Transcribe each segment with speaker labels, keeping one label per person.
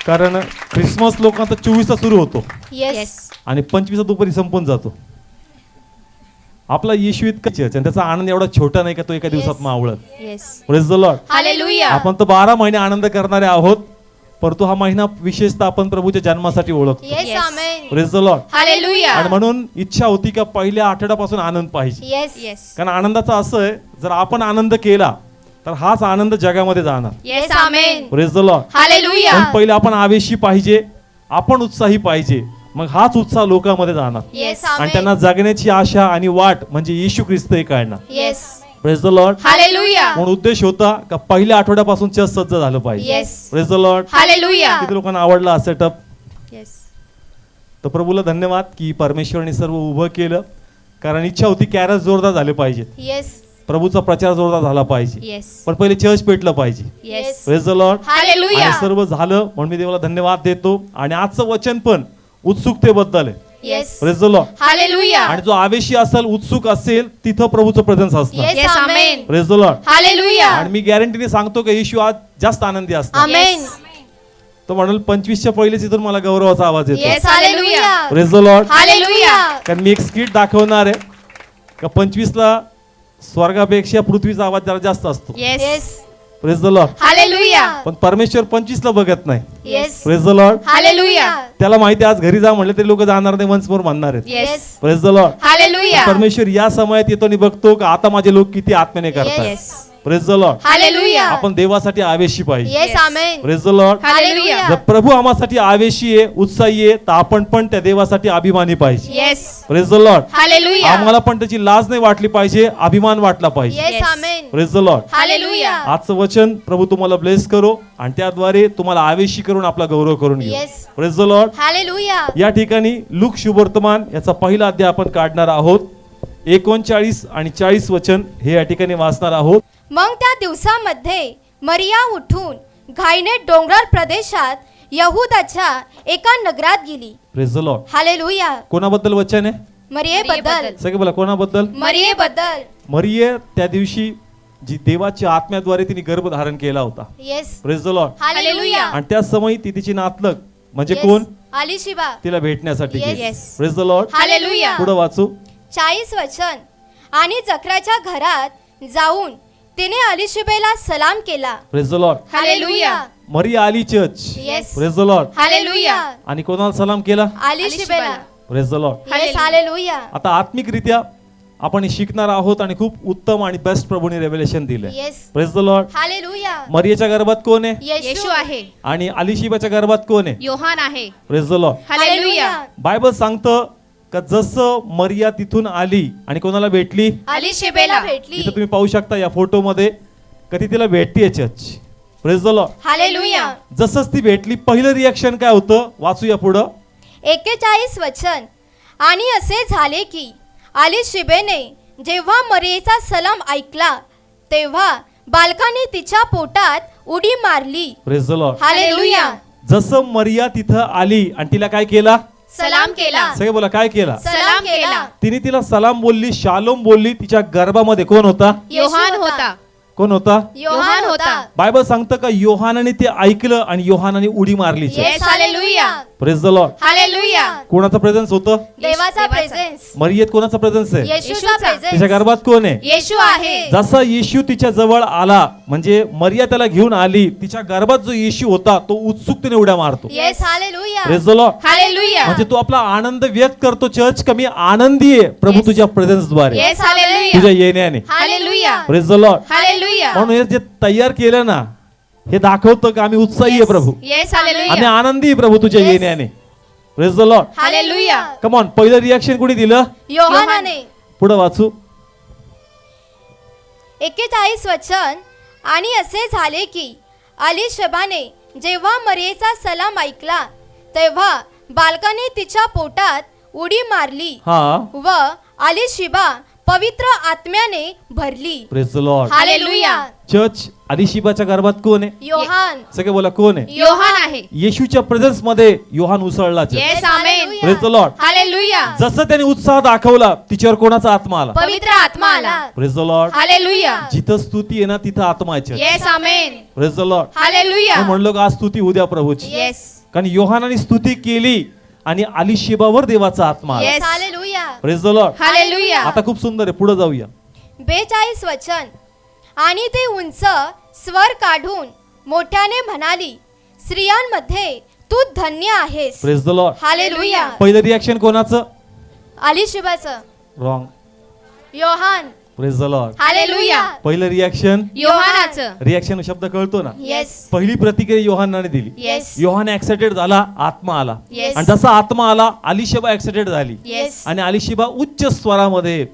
Speaker 1: कारण ख्रिसमस लोकांचा 24 सुरू होतो
Speaker 2: येस
Speaker 1: आणि 25 दुपारी संपून जातो. आपला येशू इतका चर्च आणि त्याचा आनंद एवढा छोटा नाही का तो एका दिवसात मावळत.
Speaker 2: Yes
Speaker 1: praise the Lord.
Speaker 2: Hallelujah.
Speaker 1: आपण तर 12 महिने आनंद करणारे आहोत, परंतु हा महिना विशेषतः आपण प्रभूच्या जन्मासाठी ओळखतो.
Speaker 2: Yes amen.
Speaker 1: Praise the Lord.
Speaker 2: Hallelujah.
Speaker 1: आणि म्हणून इच्छा होती का पहिल्या आठवड्यापासून आनंद पाहिजे.
Speaker 2: येस येस
Speaker 1: कारण आनंदाचा असं आहे, जर आपण आनंद केला तर हाच आनंद जगामध्ये जाणार.
Speaker 2: Yes amen.
Speaker 1: Praise the Lord.
Speaker 2: Hallelujah.
Speaker 1: पण पहिले आपण आवेशी पाहिजे, आपण उत्साही पाहिजे, मग हाच उत्साह लोकांमध्ये जाणार
Speaker 2: येस
Speaker 1: आणि
Speaker 2: आमेन.
Speaker 1: त्यांना जगण्याची आशा आणि वाट म्हणजे येशू ख्रिस्त हे काढणार.
Speaker 2: Yes
Speaker 1: praise the Lord.
Speaker 2: Hallelujah.
Speaker 1: म्हणून उद्देश होता का पहिल्या आठवड्यापासून चर्च सज्ज झालं पाहिजे.
Speaker 2: Yes
Speaker 1: praise the Lord.
Speaker 2: Hallelujah.
Speaker 1: किती लोकांना आवडला हा सेटअप.
Speaker 2: येस
Speaker 1: तर प्रभूला धन्यवाद की परमेश्वराने सर्व उभं केलं, कारण इच्छा होती कॅरस जोरदार झाले पाहिजेत,
Speaker 2: येस
Speaker 1: प्रभूचा प्रचार जोरदार झाला पाहिजे,
Speaker 2: येस
Speaker 1: पण पहिले चर्च पेटलं पाहिजे.
Speaker 2: Yes
Speaker 1: praise the Lord.
Speaker 2: Hallelujah.
Speaker 1: आणि सर्व झालं म्हणून मी देवाला धन्यवाद देतो. आणि आजचं वचन पण उत्सुकतेबद्दल आहे.
Speaker 2: Yes
Speaker 1: praise the Lord.
Speaker 2: Hallelujah.
Speaker 1: आणि जो आवेशी असेल, उत्सुक असेल, तिथं प्रभूचं प्रेझेन्स असणार.
Speaker 2: Yes amen.
Speaker 1: Praise the Lord.
Speaker 2: Hallelujah.
Speaker 1: आणि मी गॅरंटीने सांगतो की येशू आज जास्त आनंदी असतात.
Speaker 2: आमेन.
Speaker 1: तो म्हणाल 25च्या पहिलेच इथून मला गौरवाचा आवाज येतो.
Speaker 2: Yes hallelujah.
Speaker 1: Praise the Lord.
Speaker 2: Hallelujah.
Speaker 1: कारण मी एक स्किट दाखवणार आहे का 25ला स्वर्गापेक्षा पृथ्वीचा आवाज जरा जास्त असतो.
Speaker 2: Yes
Speaker 1: praise the Lord.
Speaker 2: Hallelujah.
Speaker 1: पण परमेश्वर 25ला बघत नाही.
Speaker 2: Yes
Speaker 1: praise the Lord.
Speaker 2: Hallelujah.
Speaker 1: त्याला माहिती आहे आज घरी जा म्हणले तरी लोक जाणार नाही, वन्स मोर म्हणणार आहेत.
Speaker 2: Yes
Speaker 1: praise the Lord.
Speaker 2: Hallelujah.
Speaker 1: परमेश्वर या समयात येतो आणि बघतो का आता माझे लोक किती आत्म्याने करतात.
Speaker 2: Yes
Speaker 1: praise the Lord.
Speaker 2: Hallelujah.
Speaker 1: आपण देवासाठी आवेशी पाहिजे.
Speaker 2: Yes amen.
Speaker 1: Praise the Lord.
Speaker 2: Hallelujah.
Speaker 1: जर प्रभू आम्हासाठी आवेशी आहे, उत्साही आहे, तर आपण पण त्या देवासाठी अभिमानी पाहिजे.
Speaker 2: Yes
Speaker 1: praise the Lord.
Speaker 2: Hallelujah.
Speaker 1: आम्हाला पण त्याची लाज नाही वाटली पाहिजे, अभिमान वाटला पाहिजे.
Speaker 2: Yes amen.
Speaker 1: Praise the Lord.
Speaker 2: Hallelujah.
Speaker 1: आजचं वचन प्रभू तुम्हाला ब्लेस करो आणि त्याद्वारे तुम्हाला आवेशी करून आपला गौरव करून घेऊ.
Speaker 2: Yes.
Speaker 1: Praise the Lord.
Speaker 2: Hallelujah.
Speaker 1: या ठिकाणी लूक शुभवर्तमान याचा पहिला अध्याय आपण काढणार आहोत. 39 आणि 40 वचन हे या ठिकाणी वाचणार आहोत.
Speaker 3: मग त्या दिवसामध्ये मरिया उठून घाईने डोंगराळ प्रदेशात यहुदाच्या एका नगरात गेली.
Speaker 1: Praise the Lord.
Speaker 3: हालेलुया.
Speaker 1: कोणाबद्दल वचन आहे?
Speaker 3: मरियेबद्दल.
Speaker 1: सगळे बोला कोणाबद्दल?
Speaker 3: मरियेबद्दल.
Speaker 1: मरिये त्या दिवशी जी देवाच्या आत्म्याद्वारे तिने गर्भ धारण केला होता.
Speaker 3: Yes.
Speaker 1: Praise the Lord.
Speaker 3: Hallelujah.
Speaker 1: आणि त्या समयी ती तिची नातलग म्हणजे
Speaker 3: Yes.
Speaker 1: कोण
Speaker 3: अलिशिबा.
Speaker 1: तिला भेटण्यासाठी
Speaker 3: Yes.
Speaker 1: गेली.
Speaker 2: Yes.
Speaker 1: Praise the Lord.
Speaker 3: Hallelujah.
Speaker 1: पुढे वाचू.
Speaker 3: 40 वचन. आणि जकराच्या घरात जाऊन तिने अलिशिबेला सलाम केला.
Speaker 1: Praise the Lord.
Speaker 3: हालेलुया.
Speaker 1: मरिया आली church.
Speaker 3: Yes.
Speaker 1: Praise the Lord.
Speaker 3: Hallelujah.
Speaker 1: आणि कोणाला सलाम केला?
Speaker 3: अलिशिबेला.
Speaker 1: Praise the Lord.
Speaker 3: Yes. Hallelujah.
Speaker 1: आता आत्मिकरित्या आपण हे शिकणार आहोत आणि खूप उत्तम आणि बेस्ट प्रभूने रेव्हेलेशन दिले.
Speaker 3: Yes.
Speaker 1: Praise the Lord.
Speaker 3: Hallelujah.
Speaker 1: मरियाच्या गर्भात कोण आहे?
Speaker 2: येशू आहे.
Speaker 1: आणि अलिशिबाच्या गर्भात कोण आहे?
Speaker 2: योहान आहे.
Speaker 1: Praise the Lord.
Speaker 2: Hallelujah.
Speaker 1: Bible सांगतं का जसं मरिया तिथून आली आणि कोणाला भेटली?
Speaker 3: अलिशिबेला भेटली.
Speaker 1: इथं तुम्ही पाहू शकता या फोटोमध्ये कधी तिला भेटतीये church. Praise the Lord.
Speaker 3: Hallelujah.
Speaker 1: जसंच ती भेटली पहिलं रिॲक्शन काय होतं वाचूया पुढं.
Speaker 3: 41 वचन. आणि असे झाले की अलिशिबेने जेव्हा मरियेचा सलाम ऐकला तेव्हा बालकाने तिच्या पोटात उडी मारली.
Speaker 1: Praise the Lord.
Speaker 3: हालेलुया.
Speaker 1: जसं मरिया तिथं आली आणि तिला काय केला?
Speaker 3: सलाम केला.
Speaker 1: सगळे बोला काय केला?
Speaker 3: सलाम केला.
Speaker 1: तिने तिला सलाम बोलली, शालोम बोलली. तिच्या गर्भामध्ये कोण होता?
Speaker 2: योहान होता.
Speaker 1: कोण होता?
Speaker 3: योहान होता.
Speaker 1: बायबल सांगतं का योहानाने ते ऐकलं आणि योहानाने उडी मारली.
Speaker 3: Yes. Hallelujah.
Speaker 1: Praise the Lord.
Speaker 3: Hallelujah.
Speaker 1: कोणाचा प्रेझेन्स होतं?
Speaker 3: देवाचा प्रेझेन्स.
Speaker 1: मरियेत कोणाचा प्रेझेन्स आहे?
Speaker 3: येशूचा
Speaker 1: तिच्या
Speaker 3: प्रेझेन्स.
Speaker 1: गर्भात कोण आहे?
Speaker 3: येशू आहे.
Speaker 1: जसा येशू तिच्या जवळ आला म्हणजे मरिया त्याला घेऊन आली, तिच्या गर्भात जो येशू होता तो उत्सुकतेने उड्या मारतो.
Speaker 3: Yes. Hallelujah.
Speaker 1: Praise the Lord.
Speaker 3: Hallelujah.
Speaker 1: म्हणजे तू आपला आनंद व्यक्त करतो चर्च कमी आनंदी आहे प्रभू
Speaker 3: Yes.
Speaker 1: तुझ्या प्रेझेन्स द्वारे,
Speaker 3: येस. हालेलुया.
Speaker 1: तुझ्या येण्याने.
Speaker 3: Hallelujah.
Speaker 1: Praise the Lord.
Speaker 3: Hallelujah.
Speaker 1: म्हणून हे जे तयार केलं ना हे दाखवतं की आम्ही उत्साही आहे प्रभू,
Speaker 3: येस.
Speaker 1: आम्ही
Speaker 3: हालेलुया.
Speaker 1: आनंदी आहे प्रभू तुझ्या
Speaker 3: Yes.
Speaker 1: येण्याने. Praise the Lord.
Speaker 3: Hallelujah.
Speaker 1: Come on. पहिलं रिॲक्शन कोणी दिलं?
Speaker 3: योहानाने.
Speaker 1: पुढे वाचू.
Speaker 3: 41 वचन. आणि असे झाले की अलिशबाने जेव्हा मरियेचा सलाम ऐकला तेव्हा बालकाने तिच्या पोटात उडी मारली
Speaker 1: हा.
Speaker 3: व अलिशिबा पवित्र आत्म्याने भरली.
Speaker 1: Praise the Lord.
Speaker 3: Hallelujah.
Speaker 1: Church अलिशिबाच्या गर्भात कोण आहे?
Speaker 3: योहान.
Speaker 1: सगळे बोला कोण आहे?
Speaker 2: योहान आहे.
Speaker 1: येशूच्या प्रेझेन्स मध्ये योहान उसळला.
Speaker 2: Yes amen.
Speaker 1: Praise the Lord.
Speaker 2: Hallelujah.
Speaker 1: जसं त्याने उत्साह दाखवला तिच्यावर कोणाचा आत्मा आला?
Speaker 2: पवित्र आत्मा आला.
Speaker 1: Praise the Lord.
Speaker 2: हालेलुया.
Speaker 1: जिथं स्तुती आहे ना तिथं आत्मा आहे.
Speaker 2: Yes amen.
Speaker 1: Praise the Lord.
Speaker 2: Hallelujah.
Speaker 1: म्हणलो का आज स्तुती उद्या प्रभूची.
Speaker 2: येस.
Speaker 1: कारण योहानाने स्तुती केली आणि अलिशिबावर देवाचा आत्मा आला.
Speaker 2: Yes.
Speaker 3: Hallelujah.
Speaker 1: Praise the Lord.
Speaker 2: Hallelujah.
Speaker 1: आता खूप सुंदर आहे, पुढे जाऊया.
Speaker 3: 42 वचन. आणि ती उंच स्वर काढून मोठ्याने म्हणाली, स्त्रियांमध्ये तू धन्य आहेस.
Speaker 1: Praise the Lord.
Speaker 3: हालेलुया.
Speaker 1: पहिलं रिॲक्शन कोणाचं?
Speaker 3: अलिशिबाचं.
Speaker 1: रॉंग.
Speaker 3: योहान.
Speaker 1: Praise the Lord.
Speaker 2: हालेलुया.
Speaker 1: पहिलं रिॲक्शन.
Speaker 2: योहानाचं.
Speaker 1: रिॲक्शन शब्द कळतो ना?
Speaker 3: येस.
Speaker 1: पहिली प्रतिक्रिया योहानाने दिली.
Speaker 2: येस.
Speaker 1: योहान एक्साइटेड झाला, आत्मा आला.
Speaker 2: Yes.
Speaker 1: आणि जसा आत्मा आला अलिशिबा एक्साइटेड झाली.
Speaker 2: येस.
Speaker 1: आणि अलिशिबा उच्च स्वरामध्ये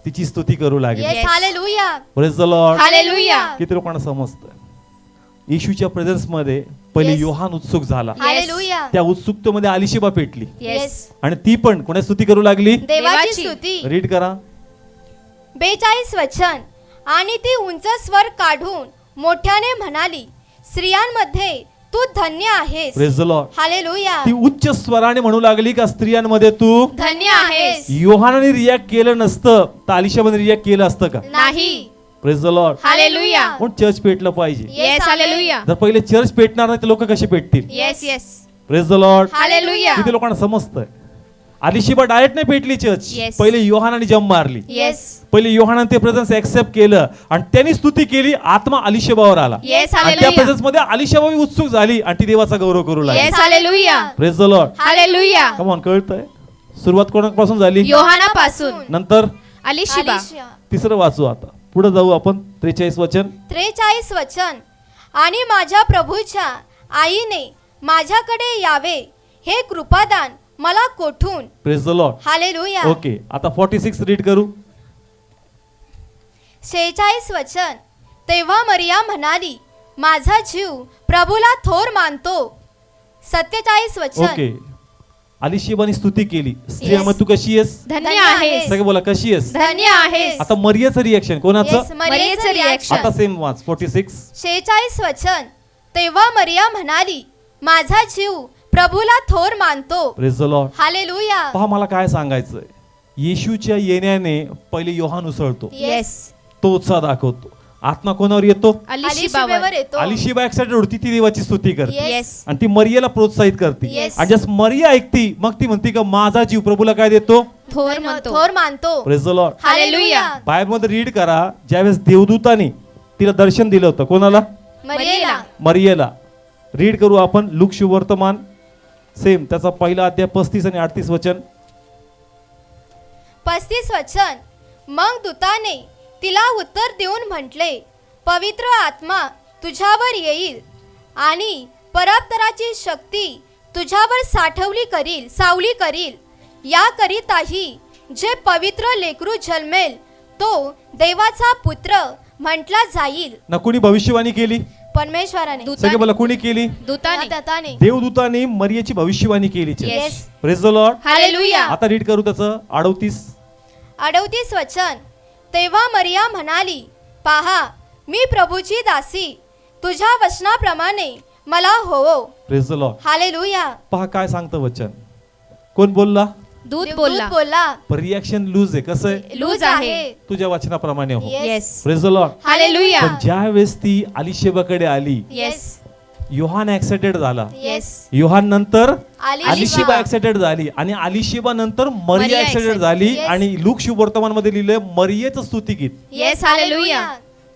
Speaker 1: तिची स्तुती करू लागली.
Speaker 3: Yes.
Speaker 2: Yes.
Speaker 3: Hallelujah.
Speaker 1: Praise the Lord.
Speaker 2: Hallelujah.
Speaker 1: किती लोकांना समजतं? येशूच्या प्रेझेन्स मध्ये पहिले
Speaker 3: Yes.
Speaker 1: योहान उत्सुक झाला.
Speaker 3: हालेलुया.
Speaker 1: त्या उत्सुकतेमध्ये अलिशिबा पेटली
Speaker 2: येस.
Speaker 1: आणि ती पण कोणा स्तुती करू लागली?
Speaker 3: देवाची
Speaker 2: देवाची.
Speaker 3: स्तुती.
Speaker 1: रीड करा.
Speaker 3: 42 वचन. आणि ती उंच स्वर काढून मोठ्याने म्हणाली, स्त्रियांमध्ये तू धन्य आहेस.
Speaker 1: Praise the Lord.
Speaker 3: हालेलुया.
Speaker 1: ती उच्च स्वराने म्हणू लागली का स्त्रियांमध्ये तू?
Speaker 2: धन्य आहेस.
Speaker 1: योहानाने रिॲक्ट केलं नसतं तर अलिशिबाने रिॲक्ट केलं असतं का?
Speaker 2: नाही.
Speaker 1: Praise the Lord.
Speaker 2: हालेलुया.
Speaker 1: पण चर्च पेटलं पाहिजे.
Speaker 2: येस. हालेलुया.
Speaker 1: जर पहिले चर्च पेटणार नाही तर लोक कसे पेटतील?
Speaker 2: Yes. Yes.
Speaker 1: Praise the Lord.
Speaker 2: Hallelujah.
Speaker 1: किती लोकांना समजतंय? अलिशिबा डायरेक्ट नाही पेटली चर्च.
Speaker 2: Yes.
Speaker 1: पहिले योहानाने जम मारली.
Speaker 2: येस.
Speaker 1: पहिले योहानाने ते प्रेझेन्स एक्सेप्ट केलं आणि त्यांनी स्तुती केली, आत्मा अलिशिबावर आला.
Speaker 2: येस.
Speaker 1: आणि त्या
Speaker 2: हालेलुया.
Speaker 1: प्रेझेन्स मध्ये अलिशिबा उत्सुक झाली आणि ती देवाचा गौरव करू लागली.
Speaker 2: Yes. Hallelujah.
Speaker 1: Praise the Lord.
Speaker 2: Hallelujah.
Speaker 1: Come on, कळतंय? सुरुवात कोणापासून झाली?
Speaker 2: योहानापासून.
Speaker 1: नंतर
Speaker 2: अलिशिबा.
Speaker 3: अलिशिया.
Speaker 1: तिसरं वाचू आता. पुढे जाऊ आपण. 43 वचन.
Speaker 3: 43 वचन. आणि माझ्या प्रभूच्या आईने माझ्याकडे यावे हे कृपादान मला कोठून.
Speaker 1: Praise the Lord.
Speaker 3: Hallelujah.
Speaker 1: Okay, आता 46 रीड करू.
Speaker 3: 46 वचन. तेव्हा मरिया म्हणाली, माझा जीव प्रभूला थोर मानतो. 47 वचन.
Speaker 1: ओके, अलिशिबाने स्तुती केली. स्त्रियामध्ये तू कशी आहेस?
Speaker 2: धन्य आहेस.
Speaker 1: सगळे बोला कशी आहेस?
Speaker 2: धन्य आहेस.
Speaker 1: आता मरियाचं रिएक्शन कोणाचं?
Speaker 3: Yes, मरियेचं
Speaker 2: मरियेचं
Speaker 3: reaction.
Speaker 1: आता सेम वाच. 46.
Speaker 3: 46 वचन. तेव्हा मरिया म्हणाली, माझा जीव प्रभूला थोर मानतो.
Speaker 1: Praise the Lord.
Speaker 3: हालेलुया.
Speaker 1: पहा, मला काय सांगायचंय, येशूच्या येण्याने पहिले योहान उसळतो,
Speaker 2: येस.
Speaker 1: तो उत्साह दाखवतो. आत्मा कोणावर येतो?
Speaker 2: अलिशिबावर.
Speaker 3: येतो.
Speaker 1: अलिशिबा एक्साइटेड होती, ती देवाची स्तुती करते
Speaker 3: Yes.
Speaker 2: येस.
Speaker 1: आणि ती मरियाला प्रोत्साहित करते.
Speaker 3: Yes.
Speaker 1: आणि जस मरिया ऐकती मग ती म्हणते का माझा जीव प्रभूला काय देतो?
Speaker 2: थोर म्हणतो.
Speaker 3: थोर मानतो.
Speaker 1: Praise the Lord.
Speaker 2: हालेलुया.
Speaker 1: बायबलमध्ये रीड करा, ज्यावेळेस देवदूताने तिला दर्शन दिलं होतं. कोणाला?
Speaker 3: मरियेला.
Speaker 1: मरियेला. रीड करू आपण लूक शुभवर्तमान सेम त्याचा पहिला अध्याय 35 आणि 38 वचन.
Speaker 3: 35 वचन. मग दूताने तिला उत्तर देऊन म्हटले, पवित्र आत्मा तुझ्यावर येईल आणि परात्पराची शक्ती तुझ्यावर सावली करील. याकरिताही जे पवित्र लेकरू जन्मेल तो देवाचा पुत्र म्हटला जाईल.
Speaker 1: ना कुणी भविष्यवाणी केली?
Speaker 3: परमेश्वराने.
Speaker 1: सगळे बोला कुणी केली?
Speaker 2: दूताने.
Speaker 3: दूताने.
Speaker 1: देवदूताने मरियाची भविष्यवाणी केली.
Speaker 2: Yes.
Speaker 1: Praise the Lord.
Speaker 2: Hallelujah.
Speaker 1: आता रीड करू त्याचं 38.
Speaker 3: वचन. तेव्हा मरिया म्हणाली, पहा मी प्रभूची दासी, तुझ्या वचनाप्रमाणे मला होवो.
Speaker 1: Praise the Lord.
Speaker 3: हालेलुया.
Speaker 1: पहा काय सांगतं वचन. कोण बोलला?
Speaker 2: दूत
Speaker 3: दूत
Speaker 2: बोलला.
Speaker 3: बोलला.
Speaker 1: पण रिॲक्शन लूज आहे. कसं आहे?
Speaker 2: लूज आहे.
Speaker 1: तुझ्या वचनाप्रमाणे हो.
Speaker 3: Yes.
Speaker 2: Yes.
Speaker 1: Praise the Lord.
Speaker 2: Hallelujah.
Speaker 1: पण ज्या वेळेस ती अलिशेबाकडे आली,
Speaker 2: येस.
Speaker 1: योहान एक्साइटेड झाला.
Speaker 2: येस.
Speaker 1: योहान नंतर
Speaker 3: अलिशिबा.
Speaker 1: अलिशिबा एक्साइटेड झाली आणि अलिशिबा नंतर मरिया
Speaker 2: मरिया
Speaker 1: एक्साइटेड
Speaker 2: excited.
Speaker 1: झाली.
Speaker 3: Yes.
Speaker 1: आणि लूक शुभवर्तमान मध्ये लिहिलंय मरियेचं स्तुतिगीत.
Speaker 2: येस. हालेलुया.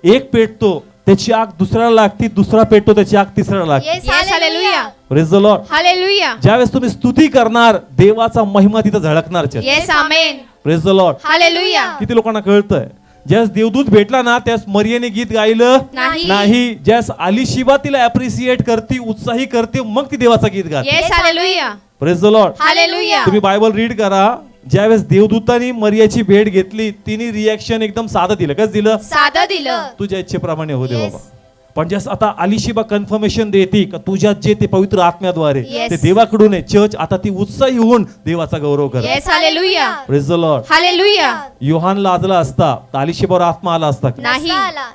Speaker 1: एक पेटतो त्याची आग दुसऱ्याला लागते, दुसरा पेटतो त्याची आग तिसऱ्याला लागते.
Speaker 3: Yes,
Speaker 2: Yes,
Speaker 3: hallelujah.
Speaker 2: Hallelujah.
Speaker 1: Praise the Lord.
Speaker 2: Hallelujah.
Speaker 1: ज्यावेळेस तुम्ही स्तुती करणार देवाचा महिमा तिथं झळकणार.
Speaker 2: Yes. Amen.
Speaker 1: Praise the Lord.
Speaker 2: Hallelujah.
Speaker 1: किती लोकांना कळतंय? ज्यास देवदूत भेटला ना त्यास मरियेने गीत गायलं
Speaker 2: नाही.
Speaker 1: ज्यास अलिशिबा तिला अप्रिशिएट करते, उत्साही करते, मग ती देवाचं गीत गाते.
Speaker 2: Yes. Hallelujah.
Speaker 1: Praise the Lord.
Speaker 2: Hallelujah.
Speaker 1: तुम्ही बायबल रीड करा, ज्यावेळेस देवदूतांनी मरियाची भेट घेतली तिने रिॲक्शन एकदम साधं दिलं. कसं दिलं?
Speaker 2: साधं दिलं.
Speaker 1: तुझ्या इच्छेप्रमाणे हो दे
Speaker 3: Yes.
Speaker 1: बाबा. पण जस आता अलिशिबा कन्फर्मेशन देते का तुझ्यात जे ते पवित्र आत्म्याद्वारे
Speaker 2: Yes.
Speaker 1: ते देवाकडून आहे. चर्च आता ती उत्साही होऊन देवाचा गौरव कर.
Speaker 2: Yes. Hallelujah.
Speaker 1: Praise the Lord.
Speaker 2: Hallelujah.
Speaker 1: योहान लाजला असता तर अलिशिबावर आत्मा आला असता का?
Speaker 2: नाही.
Speaker 3: नसता आला.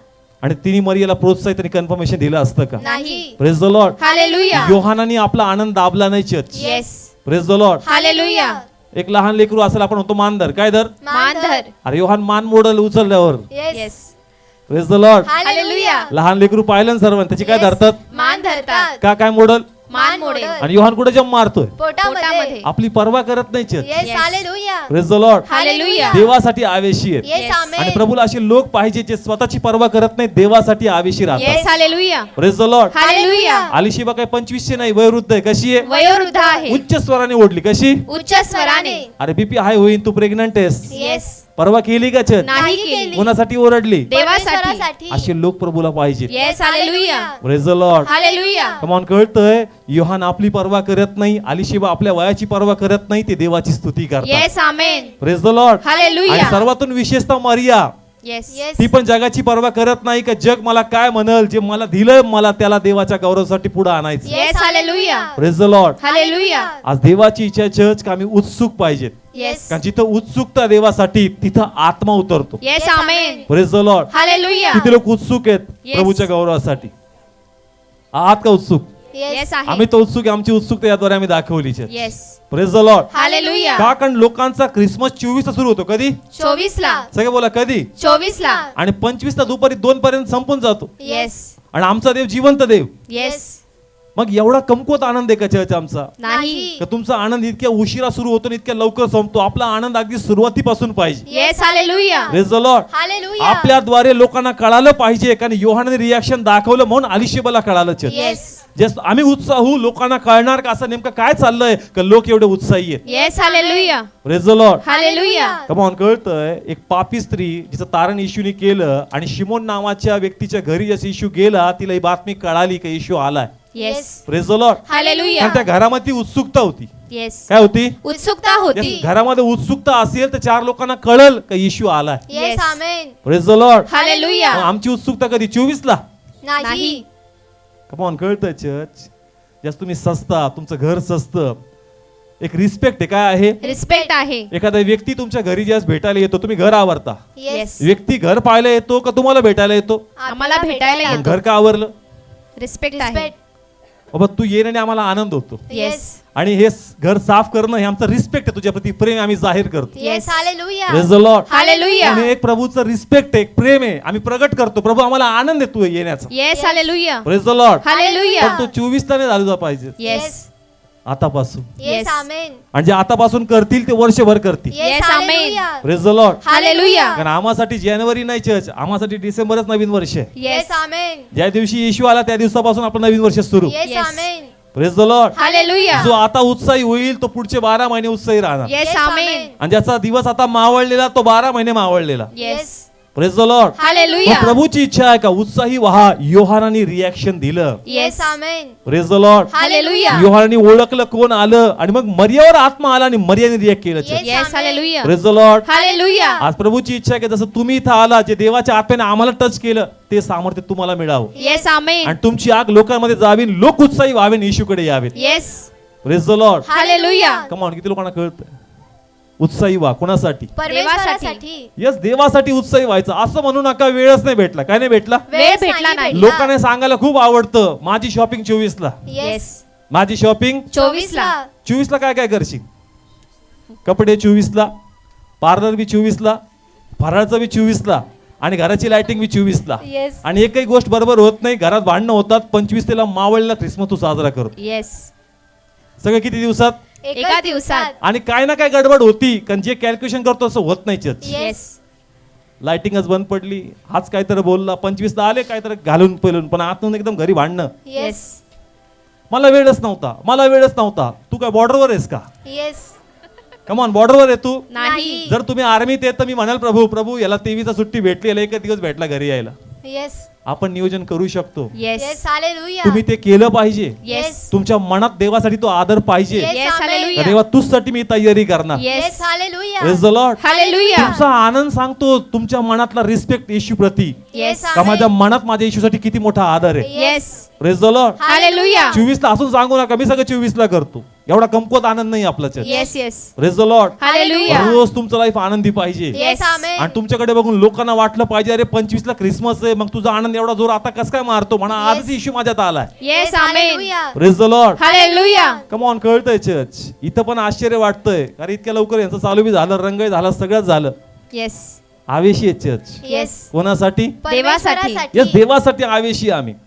Speaker 1: आणि तिने मरियाला प्रोत्साहित आणि कन्फर्मेशन दिलं असतं का?
Speaker 3: नाही.
Speaker 1: Praise the Lord.
Speaker 2: हालेलुया.
Speaker 1: योहानाने आपला आनंद दाबला नाही church.
Speaker 2: Yes.
Speaker 1: Praise the Lord.
Speaker 2: Hallelujah.
Speaker 1: एक लहान लेकरू असेल आपण होतो मानधर, काय धर?
Speaker 2: मानधर.
Speaker 1: अरे योहान मान मोडल उचलल्यावर.
Speaker 2: Yes.
Speaker 1: Praise the Lord.
Speaker 3: Hallelujah.
Speaker 1: लहान लेकरू पाहिलं ना सर्व त्याची काय
Speaker 3: Yes.
Speaker 1: धरतात?
Speaker 2: मान धरतात.
Speaker 1: का काय मोडल?
Speaker 2: मान मोडेल.
Speaker 1: आणि योहान कुठे जम मारतोय?
Speaker 3: पोटामध्ये.
Speaker 2: पोटामध्ये.
Speaker 1: आपली पर्वा करत नाही church.
Speaker 3: Yes.
Speaker 2: Yes.
Speaker 3: Hallelujah.
Speaker 1: Praise the Lord.
Speaker 2: Hallelujah.
Speaker 1: देवासाठी आवेशी आहेत.
Speaker 3: येस.
Speaker 2: Yes.
Speaker 3: आमेन.
Speaker 1: आणि प्रभूला असे लोक पाहिजे जे स्वतःची पर्वा करत नाही, देवासाठी आवेशी राहतात.
Speaker 2: Yes. Hallelujah.
Speaker 1: Praise the Lord.
Speaker 2: Hallelujah.
Speaker 1: आलिशिबा काही 25 नाही, वयोवृद्ध आहे. कशी आहे?
Speaker 2: वयोवृद्ध आहे.
Speaker 1: उच्च स्वराने ओढली. कशी?
Speaker 2: उच्च स्वराने.
Speaker 1: अरे बीपी हाय होईन, तू प्रेग्नंट आहेस.
Speaker 2: येस.
Speaker 1: परवा केली का चर्च?
Speaker 2: नाही केली.
Speaker 1: कोणासाठी ओरडली?
Speaker 2: देवासाठी.
Speaker 3: परमेश्वरासाठी.
Speaker 1: असे लोक प्रभूला पाहिजे.
Speaker 2: Yes. Hallelujah.
Speaker 1: Praise the Lord.
Speaker 2: Hallelujah.
Speaker 1: Come on, कळतंय? योहान आपली पर्वा करत नाही, आलिशिबा आपल्या वयाची पर्वा करत नाही, ते देवाची स्तुती करतात.
Speaker 2: Yes. Amen.
Speaker 1: Praise the Lord.
Speaker 2: Hallelujah.
Speaker 1: आणि सर्वातून विशेषतः मरिया,
Speaker 2: येस.
Speaker 3: येस.
Speaker 1: ती पण जगाची पर्वा करत नाही का जग मला काय म्हणल, जे मला दिलं मला त्याला देवाच्या गौरवासाठी पुढे आणायचं.
Speaker 2: Yes. Hallelujah.
Speaker 1: Praise the Lord.
Speaker 2: Hallelujah.
Speaker 1: आज देवाची इच्छा चर्च का आम्ही उत्सुक पाहिजेत,
Speaker 2: येस.
Speaker 1: कारण जिथं उत्सुकता देवासाठी तिथं आत्मा उतरतो.
Speaker 2: Yes. Amen.
Speaker 1: Praise the Lord.
Speaker 2: Hallelujah.
Speaker 1: किती लोक उत्सुक आहेत
Speaker 2: Yes.
Speaker 1: प्रभूच्या गौरवासाठी? आहात का उत्सुक?
Speaker 2: येस आहे.
Speaker 1: आम्ही तर उत्सुक आहे, आमची उत्सुकता याद्वारे आम्ही दाखवली.
Speaker 2: Yes.
Speaker 1: Praise the Lord.
Speaker 2: Hallelujah.
Speaker 1: का? कारण लोकांचा क्रिसमस 24 ला सुरू होतो. कधी?
Speaker 2: 24 ला.
Speaker 1: सगळे बोला कधी?
Speaker 2: 24 ला.
Speaker 1: आणि 25 ला दुपारी 2 पर्यंत संपून जातो.
Speaker 2: येस.
Speaker 1: आणि आमचा देव जिवंत देव.
Speaker 2: येस.
Speaker 1: मग एवढा कमकुवत आनंद आहे का चर्च आमचा?
Speaker 2: नाही.
Speaker 1: का तुमचा आनंद इतक्या उशिरा सुरू होतो आणि इतक्या लवकर संपतो? आपला आनंद अगदी सुरुवातीपासून पाहिजे.
Speaker 2: Yes. Hallelujah.
Speaker 1: Praise the Lord.
Speaker 3: Hallelujah.
Speaker 1: आपल्याद्वारे लोकांना कळालं पाहिजे, कारण योहानाने रिॲक्शन दाखवलं म्हणून अलिशेबाला कळालं चर्च.
Speaker 2: येस.
Speaker 1: जस्ट आम्ही उत्साहू, लोकांना कळणार का असं नेमकं काय चाललंय का लोक एवढे उत्साही आहेत.
Speaker 2: Yes. Hallelujah.
Speaker 1: Praise the Lord.
Speaker 2: Hallelujah.
Speaker 1: Come on, कळतंय? एक पापी स्त्री जिचं तारण येशूने केलं आणि शिमोन नावाच्या व्यक्तीच्या घरी जसं येशू गेला, तिला ही बातमी कळाली की येशू आलाय.
Speaker 2: Yes.
Speaker 1: Praise the Lord.
Speaker 2: Hallelujah.
Speaker 1: कारण त्या घरामध्ये उत्सुकता होती.
Speaker 2: येस.
Speaker 1: काय होती?
Speaker 2: उत्सुकता होती.
Speaker 1: Yes, घरामध्ये उत्सुकता असेल तर 4 लोकांना कळल का येशू आलाय.
Speaker 3: Yes.
Speaker 2: Yes.
Speaker 3: Amen.
Speaker 1: Praise the Lord.
Speaker 2: Hallelujah.
Speaker 1: मग आमची उत्सुकता कधी? 24 ला.
Speaker 3: नाही.
Speaker 1: कमॉन, कळतंय चर्च? जस तुम्ही सस्ता, तुमचं घर सस्तं, एक रिस्पेक्ट आहे. काय आहे?
Speaker 2: रिस्पेक्ट आहे.
Speaker 1: एखादा व्यक्ती तुमच्या घरी ज्यास भेटायला येतो, तुम्ही घर आवरता.
Speaker 3: येस.
Speaker 1: व्यक्ती घर पाहायला येतो का तुम्हाला भेटायला येतो?
Speaker 2: आम्हाला भेटायला
Speaker 1: मग
Speaker 2: येतो.
Speaker 1: घर का आवरलं?
Speaker 2: रिस्पेक्ट आहे.
Speaker 3: रिस्पेक्ट.
Speaker 1: बाबा तू येण्याने आम्हाला आनंद होतो.
Speaker 2: येस.
Speaker 1: आणि हे घर साफ करणं हे आमचं रिस्पेक्ट आहे, तुझ्या प्रती प्रेम आम्ही जाहीर करतो.
Speaker 3: Yes. Hallelujah.
Speaker 1: Praise the Lord.
Speaker 2: Hallelujah.
Speaker 1: आणि एक प्रभूचं रिस्पेक्ट आहे, एक प्रेम आहे, आम्ही प्रगट करतो. प्रभू आम्हाला आनंद आहे तू येण्याचा.
Speaker 2: Yes. Hallelujah.
Speaker 1: Praise the Lord.
Speaker 2: Hallelujah.
Speaker 1: पण तो 24 ला नाही झाला पाहिजे,
Speaker 2: येस.
Speaker 1: आतापासून.
Speaker 3: येस.
Speaker 2: Yes.
Speaker 3: आमेन.
Speaker 1: आणि जे आतापासून करतील ते वर्षभर करतील.
Speaker 3: Yes.
Speaker 2: Yes, amen.
Speaker 3: Hallelujah.
Speaker 1: Praise the Lord.
Speaker 2: Hallelujah.
Speaker 1: कारण आम्हासाठी जानेवारी नाही चर्च, आम्हासाठी डिसेंबरच नवीन वर्ष आहे.
Speaker 2: येस.
Speaker 3: येस. आमेन.
Speaker 1: ज्या दिवशी येशू आला त्या दिवसापासून आपलं नवीन वर्ष सुरू.
Speaker 3: Yes.
Speaker 2: Yes.
Speaker 3: Amen.
Speaker 1: Praise the Lord.
Speaker 2: Hallelujah.
Speaker 1: जो आता उत्साही होईल तो पुढचे 12 महिने उत्साही राहणार.
Speaker 2: येस.
Speaker 3: Yes,
Speaker 2: amen.
Speaker 3: आमेन.
Speaker 1: आणि ज्याचा दिवस आता मावळलेला तो 12 महिने मावळलेला.
Speaker 2: Yes.
Speaker 1: Praise the Lord.
Speaker 2: Hallelujah.
Speaker 1: मग प्रभूची इच्छा आहे का उत्साही व्हा? योहानाने रिॲक्शन दिलं.
Speaker 3: Yes. Amen.
Speaker 1: Praise the Lord.
Speaker 2: Hallelujah.
Speaker 1: योहानाने ओळखलं कोण आलं आणि मग मरियावर आत्मा आला आणि मरियाने रिॲक्ट केलं.
Speaker 3: Yes.
Speaker 2: Yes. Hallelujah.
Speaker 1: Praise the Lord.
Speaker 2: Hallelujah.
Speaker 1: आज प्रभूची इच्छा आहे की जसं तुम्ही इथं आला, जे देवाच्या आत्म्याने आम्हाला टच केलं ते सामर्थ्य तुम्हाला मिळावं
Speaker 2: येस. आमेन.
Speaker 1: आणि तुमची आग लोकांमध्ये जावी, लोक उत्साही व्हावे, येशूकडे यावेत.
Speaker 2: Yes.
Speaker 1: Praise the Lord.
Speaker 2: Hallelujah.
Speaker 1: Come on, किती लोकांना कळतं? उत्साही व्हा. कोणासाठी?
Speaker 3: परमेश्वरासाठी.
Speaker 1: यस, देवासाठी उत्साही व्हायचं. असं म्हणू नका भेटला वेळच नाही भेटला. काय नाही भेटला?
Speaker 2: वेळ भेटला नाही.
Speaker 1: लोकांना सांगायला खूप आवडतं माझी शॉपिंग 24 ला,
Speaker 3: येस.
Speaker 1: माझी शॉपिंग
Speaker 2: 24 ला.
Speaker 1: 24 ला. काय काय करशील? कपडे 24 ला, पार्लर बी 24 ला, फराळचं बी 24 ला, आणि घराची लाइटिंग बी 24 ला.
Speaker 3: येस.
Speaker 1: आणि एकही गोष्ट बरोबर होत नाही, घरात भांडणं होतात. 25 तेला मावळलेला ख्रिसमस तू साजरा करतो.
Speaker 2: येस.
Speaker 1: सगळं किती दिवसात?
Speaker 2: एका दिवसात.
Speaker 1: आणि काय ना काय गडबड होती, कारण जे कॅल्क्युलेशन करतो असं होत नाही चर्च.
Speaker 2: येस.
Speaker 1: लाइटिंगच बंद पडली, हाच काहीतरी बोलला, 25 ला आले काहीतरी घालून पेलून, पण आतून एकदम घरी भांडणं.
Speaker 3: येस.
Speaker 1: मला वेळच नव्हता, मला वेळच नव्हता. तू काय बॉर्डरवर आहेस का?
Speaker 3: येस.
Speaker 1: कमॉन, बॉर्डरवर आहे तू.
Speaker 2: नाही.
Speaker 1: जर तुम्ही आर्मीत येत तर मी म्हणाल प्रभू प्रभू याला 23 सुट्टी भेटली, याला एक दिवस भेटला घरी यायला.
Speaker 3: येस.
Speaker 1: आपण नियोजन करू शकतो.
Speaker 2: येस.
Speaker 3: येस. हालेलुया.
Speaker 1: तुम्ही ते केलं पाहिजे.
Speaker 2: येस.
Speaker 1: तुमच्या मनात देवासाठी तो आदर पाहिजे.
Speaker 3: Yes.
Speaker 2: येस.
Speaker 3: आमेन.
Speaker 2: हालेलुया.
Speaker 1: देवा तुझसाठी मी तयारी करणार.
Speaker 2: Yes.
Speaker 3: Yes. Hallelujah.
Speaker 1: Praise the Lord.
Speaker 2: Hallelujah.
Speaker 1: तुमचा आनंद सांगतो, तुमच्या मनातला रिस्पेक्ट येशू प्रती,
Speaker 2: येस.
Speaker 1: का
Speaker 3: आमेन.
Speaker 1: माझ्या मनात माझ्या येशूसाठी किती मोठा आदर आहे.
Speaker 2: Yes.
Speaker 1: Praise the Lord.
Speaker 2: Hallelujah.
Speaker 1: 24 ला असून सांगू नका मी सगळं 24 ला करतो. एवढा कमकुवत आनंद नाही आपला church.
Speaker 2: Yes yes
Speaker 1: praise the Lord.
Speaker 2: Hallelujah
Speaker 1: रोज तुमचं लाईफ आनंदी पाहिजे.
Speaker 3: Yes amen.
Speaker 1: आणि तुमच्याकडे बघून लोकांना वाटलं पाहिजे अरे 25 ला क्रिसमस आहे, मग तुझा आनंद एवढा जोर आता कस काय मारतो म्हणा.
Speaker 3: Yes.
Speaker 1: आजच येशू माझ्यात आलाय.
Speaker 2: Yes amen
Speaker 3: hallelujah.
Speaker 1: Praise the Lord.
Speaker 2: Hallelujah
Speaker 1: come on. कळतंय चर्च. इथं पण आश्चर्य वाटतंय कारण इतक्या लवकर यांचं चालू बी झालं, रंगही झाला, सगळंच झालं.
Speaker 2: येस
Speaker 1: आवेशी आहे चर्च.
Speaker 3: येस
Speaker 1: कोणासाठी?
Speaker 3: परमेश्वरासाठी.
Speaker 1: यस, देवासाठी आवेशी आहे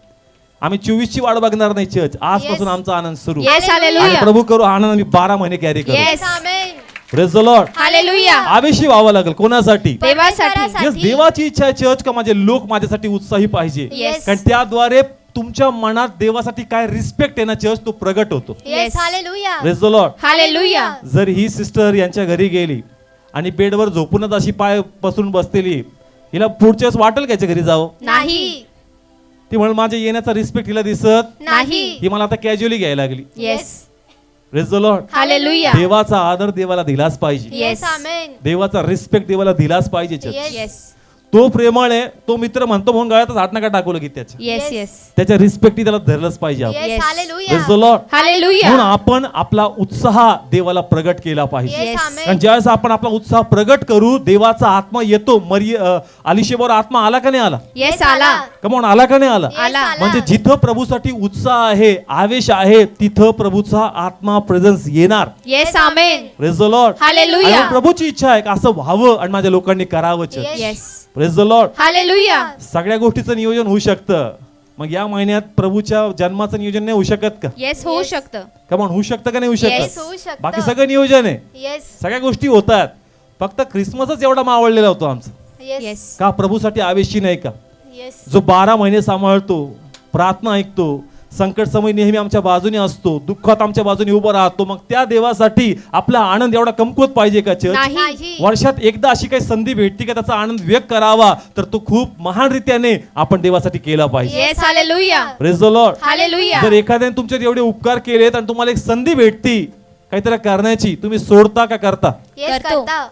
Speaker 1: आम्ही 24 ची वाट बघणार नाही चर्च. आजपासून
Speaker 3: Yes.
Speaker 1: आमचा आनंद सुरू.
Speaker 2: येस
Speaker 1: आणि
Speaker 2: हालेलुया
Speaker 1: प्रभू करू आनंद आम्ही 12 महिने कॅरी करू.
Speaker 2: Yes.
Speaker 3: Yes amen.
Speaker 1: Praise the Lord.
Speaker 2: Hallelujah
Speaker 1: आवेशी व्हावं लागेल. कोणासाठी?
Speaker 2: देवासाठी.
Speaker 1: यस, देवाची इच्छा आहे चर्च का माझे लोक माझ्यासाठी उत्साही पाहिजे.
Speaker 2: Yes.
Speaker 1: कारण त्याद्वारे तुमच्या मनात देवासाठी काय रिस्पेक्ट आहे ना चर्च तो प्रगट होतो.
Speaker 3: Yes
Speaker 2: Yes.
Speaker 3: Hallelujah.
Speaker 1: Praise the Lord.
Speaker 2: Hallelujah
Speaker 1: जर ही सिस्टर यांच्या घरी गेली आणि बेडवर झोपूनच अशी पाय पसरून बसलेली, हिला पुढच्या वेळेस वाटेल का याच्या घरी जावं?
Speaker 3: नाही
Speaker 1: ती म्हणून माझ्या येण्याचा रिस्पेक्ट हिला दिसत
Speaker 3: नाही.
Speaker 1: ही मला आता कॅज्युअली घ्यायला लागली.
Speaker 2: Yes
Speaker 1: praise the Lord.
Speaker 2: Hallelujah
Speaker 1: देवाचा आदर देवाला दिलाच पाहिजे.
Speaker 3: Yes
Speaker 2: Yes.
Speaker 3: आमेन.
Speaker 1: देवाचा रिस्पेक्ट देवाला दिलाच पाहिजे चर्च.
Speaker 3: Yes.
Speaker 2: येस
Speaker 1: तो प्रेमळ आहे, तो मित्र म्हणतो म्हणून गळ्यातच हात नका टाकू लगेच त्याच्या.
Speaker 2: Yes
Speaker 3: Yes.
Speaker 2: येस
Speaker 1: त्याच्या रिस्पेक्ट त्याला धरलंच पाहिजे आपण.
Speaker 3: Yes
Speaker 2: Yes.
Speaker 3: Hallelujah.
Speaker 1: Praise the Lord.
Speaker 2: Hallelujah
Speaker 1: म्हणून आपण आपला उत्साह देवाला प्रगट केला पाहिजे.
Speaker 3: Yes
Speaker 2: Yes.
Speaker 3: आमेन.
Speaker 1: कारण ज्यावेळेस आपण आपला उत्साह प्रगट करू देवाचा आत्मा येतो. अलिशेवर आत्मा आला का नाही आला?
Speaker 2: येस आला
Speaker 1: कमॉन, आला का नाही आला?
Speaker 3: Yes,
Speaker 2: आला.
Speaker 1: म्हणजे जिथं प्रभूसाठी उत्साह आहे, आवेश आहे, तिथं प्रभूचा आत्मा प्रेझेन्स येणार.
Speaker 2: Yes amen
Speaker 1: praise the Lord.
Speaker 2: Hallelujah
Speaker 1: आणि प्रभूची इच्छा आहे का असं व्हावं आणि माझ्या लोकांनी करावं church.
Speaker 3: Yes.
Speaker 2: Yes
Speaker 1: praise the Lord.
Speaker 2: Hallelujah
Speaker 1: सगळ्या गोष्टीचं नियोजन होऊ शकतं. मग या महिन्यात प्रभूच्या जन्माचं नियोजन नाही होऊ शकत का?
Speaker 2: येस होऊ
Speaker 3: Yes.
Speaker 2: शकतं
Speaker 1: कमॉन, होऊ शकतं का नाही होऊ
Speaker 3: Yes,
Speaker 1: शकत?
Speaker 3: होऊ शकतं.
Speaker 1: बाकी सगळं नियोजन आहे.
Speaker 3: येस
Speaker 1: सगळ्या गोष्टी होतात. फक्त क्रिसमसच एवढा मावळलेला होतो आमचा.
Speaker 3: येस
Speaker 2: येस
Speaker 1: का प्रभूसाठी आवेशी नाही का?
Speaker 3: येस
Speaker 1: जो 12 महिने सांभाळतो, प्रार्थना ऐकतो, संकट समय नेहमी आमच्या बाजूने असतो, दुःखात आमच्या बाजूने उभा राहतो, मग त्या देवासाठी आपला आनंद एवढा कमकुवत पाहिजे का चर्च?
Speaker 2: नाही
Speaker 3: नाही.
Speaker 1: वर्षात एकदा अशी काही संधी भेटते का त्याचा आनंद व्यक्त करावा, तर तो खूप महान रीत्याने आपण देवासाठी केला पाहिजे.
Speaker 2: Yes hallelujah
Speaker 1: praise the Lord.
Speaker 2: Hallelujah
Speaker 1: जर एखाद्याने तुमच्यात एवढे उपकार केलेत आणि तुम्हाला एक संधी भेटती काहीतरी करण्याची, तुम्ही सोडता का करता?
Speaker 3: येस
Speaker 2: करतो.
Speaker 3: करता.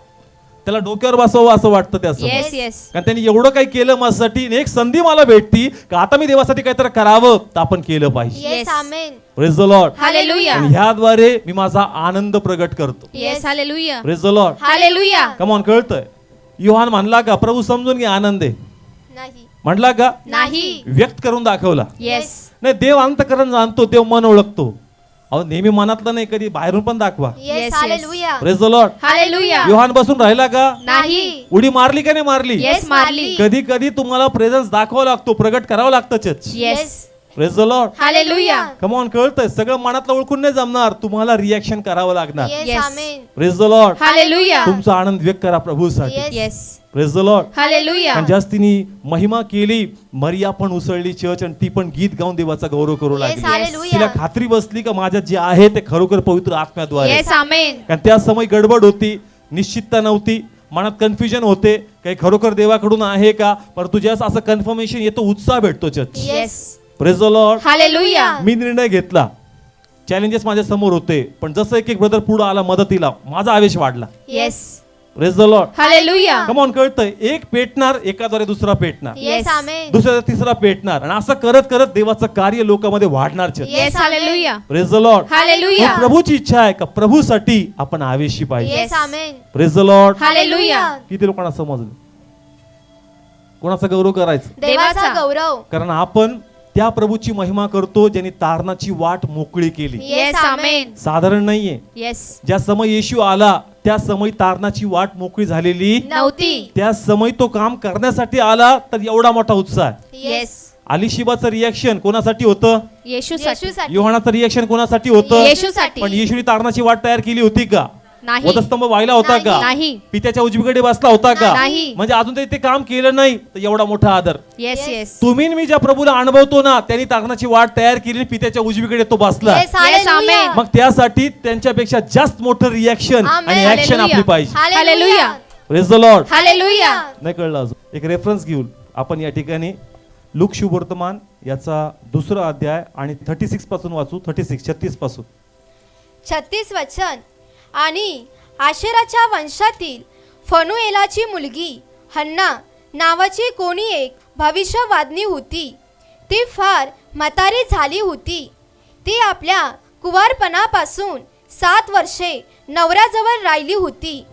Speaker 1: त्याला डोक्यावर बसवावं असं वाटतं त्याचं.
Speaker 2: येस येस
Speaker 1: कारण त्यांनी एवढं काही केलं माझ्यासाठी, आणि एक संधी मला भेटती का आता मी देवासाठी काहीतरी करावं, तर आपण केलं पाहिजे.
Speaker 3: Yes
Speaker 2: Yes.
Speaker 3: Amen.
Speaker 1: Praise the Lord.
Speaker 2: Hallelujah
Speaker 1: आणि ह्याद्वारे मी माझा आनंद प्रगट करतो.
Speaker 2: Yes hallelujah
Speaker 1: praise the Lord.
Speaker 2: Hallelujah
Speaker 1: come on, कळतंय? योहान म्हणला का प्रभू समजून घे आनंद आहे?
Speaker 3: नाही
Speaker 1: म्हणला का?
Speaker 2: नाही
Speaker 1: व्यक्त करून दाखवला.
Speaker 2: येस
Speaker 1: नाही, देव अंतकरण जाणतो, देव मन ओळखतो. अहो नेहमी मनातलं नाही, कधी बाहेरून पण दाखवा.
Speaker 3: Yes
Speaker 2: Yes.
Speaker 3: Hallelujah.
Speaker 1: Praise the Lord.
Speaker 2: Hallelujah
Speaker 1: योहान बसून राहिला का?
Speaker 2: नाही
Speaker 1: उडी मारली का नाही मारली?
Speaker 2: येस मारली
Speaker 1: कधी कधी तुम्हाला प्रेझेन्स दाखवावा लागतो, प्रगट करावं लागतं church.
Speaker 2: Yes
Speaker 1: praise the Lord.
Speaker 2: Hallelujah
Speaker 1: come on, कळतंय? सगळं मनातलं ओळखून नाही जमणार, तुम्हाला रिॲक्शन करावं लागणार.
Speaker 3: Yes
Speaker 2: Yes.
Speaker 3: Amen.
Speaker 1: Praise the Lord.
Speaker 2: Hallelujah
Speaker 1: तुमचा आनंद व्यक्त करा प्रभूसाठी.
Speaker 3: Yes.
Speaker 2: Yes
Speaker 1: praise the Lord.
Speaker 2: Hallelujah
Speaker 1: आणि जास्त तिने महिमा केली, मरिया पण उसळली चर्च, आणि ती पण गीत गाऊन देवाचा गौरव करू
Speaker 3: येस
Speaker 1: लागली. तिला
Speaker 3: हालेलुया.
Speaker 1: खात्री बसली का माझ्यात जे आहे ते खरोखर पवित्र आत्म्याद्वारे.
Speaker 2: येस आमेन
Speaker 1: कारण त्या समय गडबड होती, निश्चितता नव्हती, मनात कन्फ्युजन होते, काही खरोखर देवाकडून आहे का. पण तुझ्या असं कन्फर्मेशन येतो, उत्साह भेटतो church.
Speaker 3: Yes
Speaker 1: praise the Lord.
Speaker 2: Hallelujah
Speaker 1: मी निर्णय घेतला, चॅलेंजेस माझ्या समोर होते, पण जसं एक एक ब्रदर पुढे आला मदतीला, माझा आवेश वाढला.
Speaker 2: Yes
Speaker 1: praise the Lord.
Speaker 2: Hallelujah
Speaker 1: come on, कळतंय? एक पेटणार, एकाद्वारे दुसरा पेटणार,
Speaker 3: येस
Speaker 2: Yes.
Speaker 3: आमेन.
Speaker 1: दुसऱ्या तिसरा पेटणार, आणि असं करत करत देवाचं कार्य लोकांमध्ये वाढणार church.
Speaker 2: Yes hallelujah
Speaker 1: praise the Lord.
Speaker 2: Hallelujah
Speaker 1: ही प्रभूची इच्छा आहे का प्रभूसाठी आपण आवेशी पाहिजे.
Speaker 3: Yes amen.
Speaker 1: Praise the Lord.
Speaker 2: Hallelujah
Speaker 1: किती लोकांना समजलं? कोणाचा गौरव करायचा?
Speaker 3: देवाचा
Speaker 2: देवाचा.
Speaker 3: गौरव.
Speaker 1: कारण आपण त्या प्रभूची महिमा करतो ज्यांनी तारणाची वाट मोकळी केली.
Speaker 2: येस आमेन
Speaker 1: साधारण नाहीये.
Speaker 2: येस
Speaker 1: ज्या समय येशू आला त्या समय तारणाची वाट मोकळी झालेली,
Speaker 2: नव्हती
Speaker 1: त्या समय तो काम करण्यासाठी आला, तर एवढा मोठा उत्साह आहे.
Speaker 2: येस
Speaker 1: अलिशिबाचं रिॲक्शन कोणासाठी होतं?
Speaker 2: येशूसाठी
Speaker 3: येशूसाठी.
Speaker 1: योहानाचं रिॲक्शन कोणासाठी होतं?
Speaker 2: येशूसाठी.
Speaker 1: पण येशूने तारणाची वाट तयार केली होती का?
Speaker 2: नाही
Speaker 1: वधस्तंभ व्हायला होता का?
Speaker 2: नाही
Speaker 1: पित्याच्या उजवीकडे बसला होता का?
Speaker 2: नाही.
Speaker 1: म्हणजे अजून तरी ते काम केलं नाही, तर एवढा मोठा आदर.
Speaker 2: Yes
Speaker 3: Yes.
Speaker 2: येस
Speaker 1: तुम्ही आणि मी ज्या प्रभूला अनुभवतो ना, त्यांनी तारणाची वाट तयार केली, पित्याच्या उजवीकडे तो बसला.
Speaker 3: Yes hallelujah.
Speaker 2: आमेन.
Speaker 1: मग त्यासाठी त्यांच्यापेक्षा जास्त मोठं रिॲक्शन
Speaker 3: आमेन.
Speaker 1: आणि ऍक्शन
Speaker 2: हालेलुया.
Speaker 1: आपली पाहिजे.
Speaker 3: Hallelujah.
Speaker 1: Praise the Lord.
Speaker 2: Hallelujah
Speaker 1: नाही कळलं अजून? एक रेफरन्स घेऊन आपण या ठिकाणी लूक शुभवर्तमान याचा 2रा अध्याय आणि 36 पासून वाचू. 36 पासून.
Speaker 3: 36 वचन. आणि आशेराच्या वंशातील फनुएलाची मुलगी हन्ना नावाची कोणी एक भविष्यवादिनी होती. ती फार म्हातारी झाली होती. ती आपल्या कुवारपणापासून 7 वर्षे नवऱ्याजवळ राहिली होती.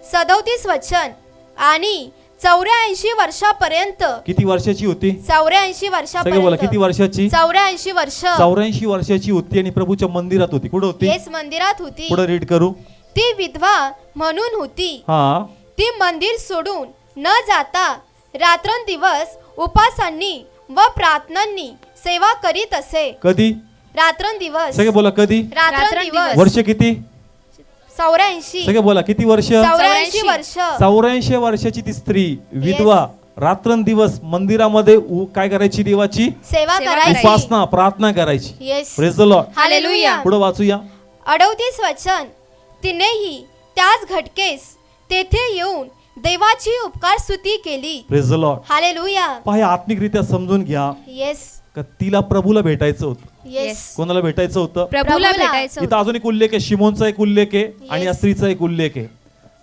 Speaker 3: 37 वचन. आणि 84 वर्षापर्यंत
Speaker 1: किती वर्षाची होती?
Speaker 3: 84
Speaker 1: सगळे बोला, किती
Speaker 3: वर्षापर्यंत
Speaker 1: वर्षाची?
Speaker 3: 84 वर्ष
Speaker 1: 84 वर्षाची होती आणि प्रभूच्या मंदिरात होती. कुठं होती?
Speaker 3: येस, मंदिरात होती.
Speaker 1: पुढे रीड करू.
Speaker 3: ती विधवा म्हणून होती.
Speaker 1: हा,
Speaker 3: ती मंदिर सोडून न जाता रात्रंदिवस उपासांनी व प्रार्थनांनी सेवा करीत असे.
Speaker 1: कधी?
Speaker 3: रात्रंदिवस.
Speaker 1: सगळे बोला, कधी?
Speaker 3: रात्रंदिवस.
Speaker 1: वर्ष किती?
Speaker 3: 84.
Speaker 1: सगळे बोला, किती वर्ष?
Speaker 3: 84 वर्ष.
Speaker 1: 84 वर्षाची ती स्त्री विधवा रात्रंदिवस मंदिरामध्ये काय करायची? देवाची
Speaker 3: सेवा
Speaker 2: सेवा
Speaker 3: करायची.
Speaker 1: उपासना, प्रार्थना करायची.
Speaker 3: Yes.
Speaker 1: Praise the Lord.
Speaker 3: Hallelujah.
Speaker 1: पुढे वाचूया.
Speaker 3: 38 वचन. तिनेही त्याच घटकेस तेथे येऊन देवाची उपकार स्तुती केली.
Speaker 1: Praise the Lord.
Speaker 3: हालेलुया.
Speaker 1: पहा, आत्मिकरित्या समजून घ्या
Speaker 3: येस.
Speaker 1: का तिला प्रभूला भेटायचं होतं.
Speaker 3: येस.
Speaker 1: कोणाला भेटायचं होतं?
Speaker 2: प्रभूला
Speaker 3: प्रभूला.
Speaker 2: भेटायचं
Speaker 1: इथं अजून एक उल्लेख आहे, शिमोनचा एक उल्लेख आहे आणि या
Speaker 3: Yes.
Speaker 1: स्त्रीचा एक उल्लेख आहे.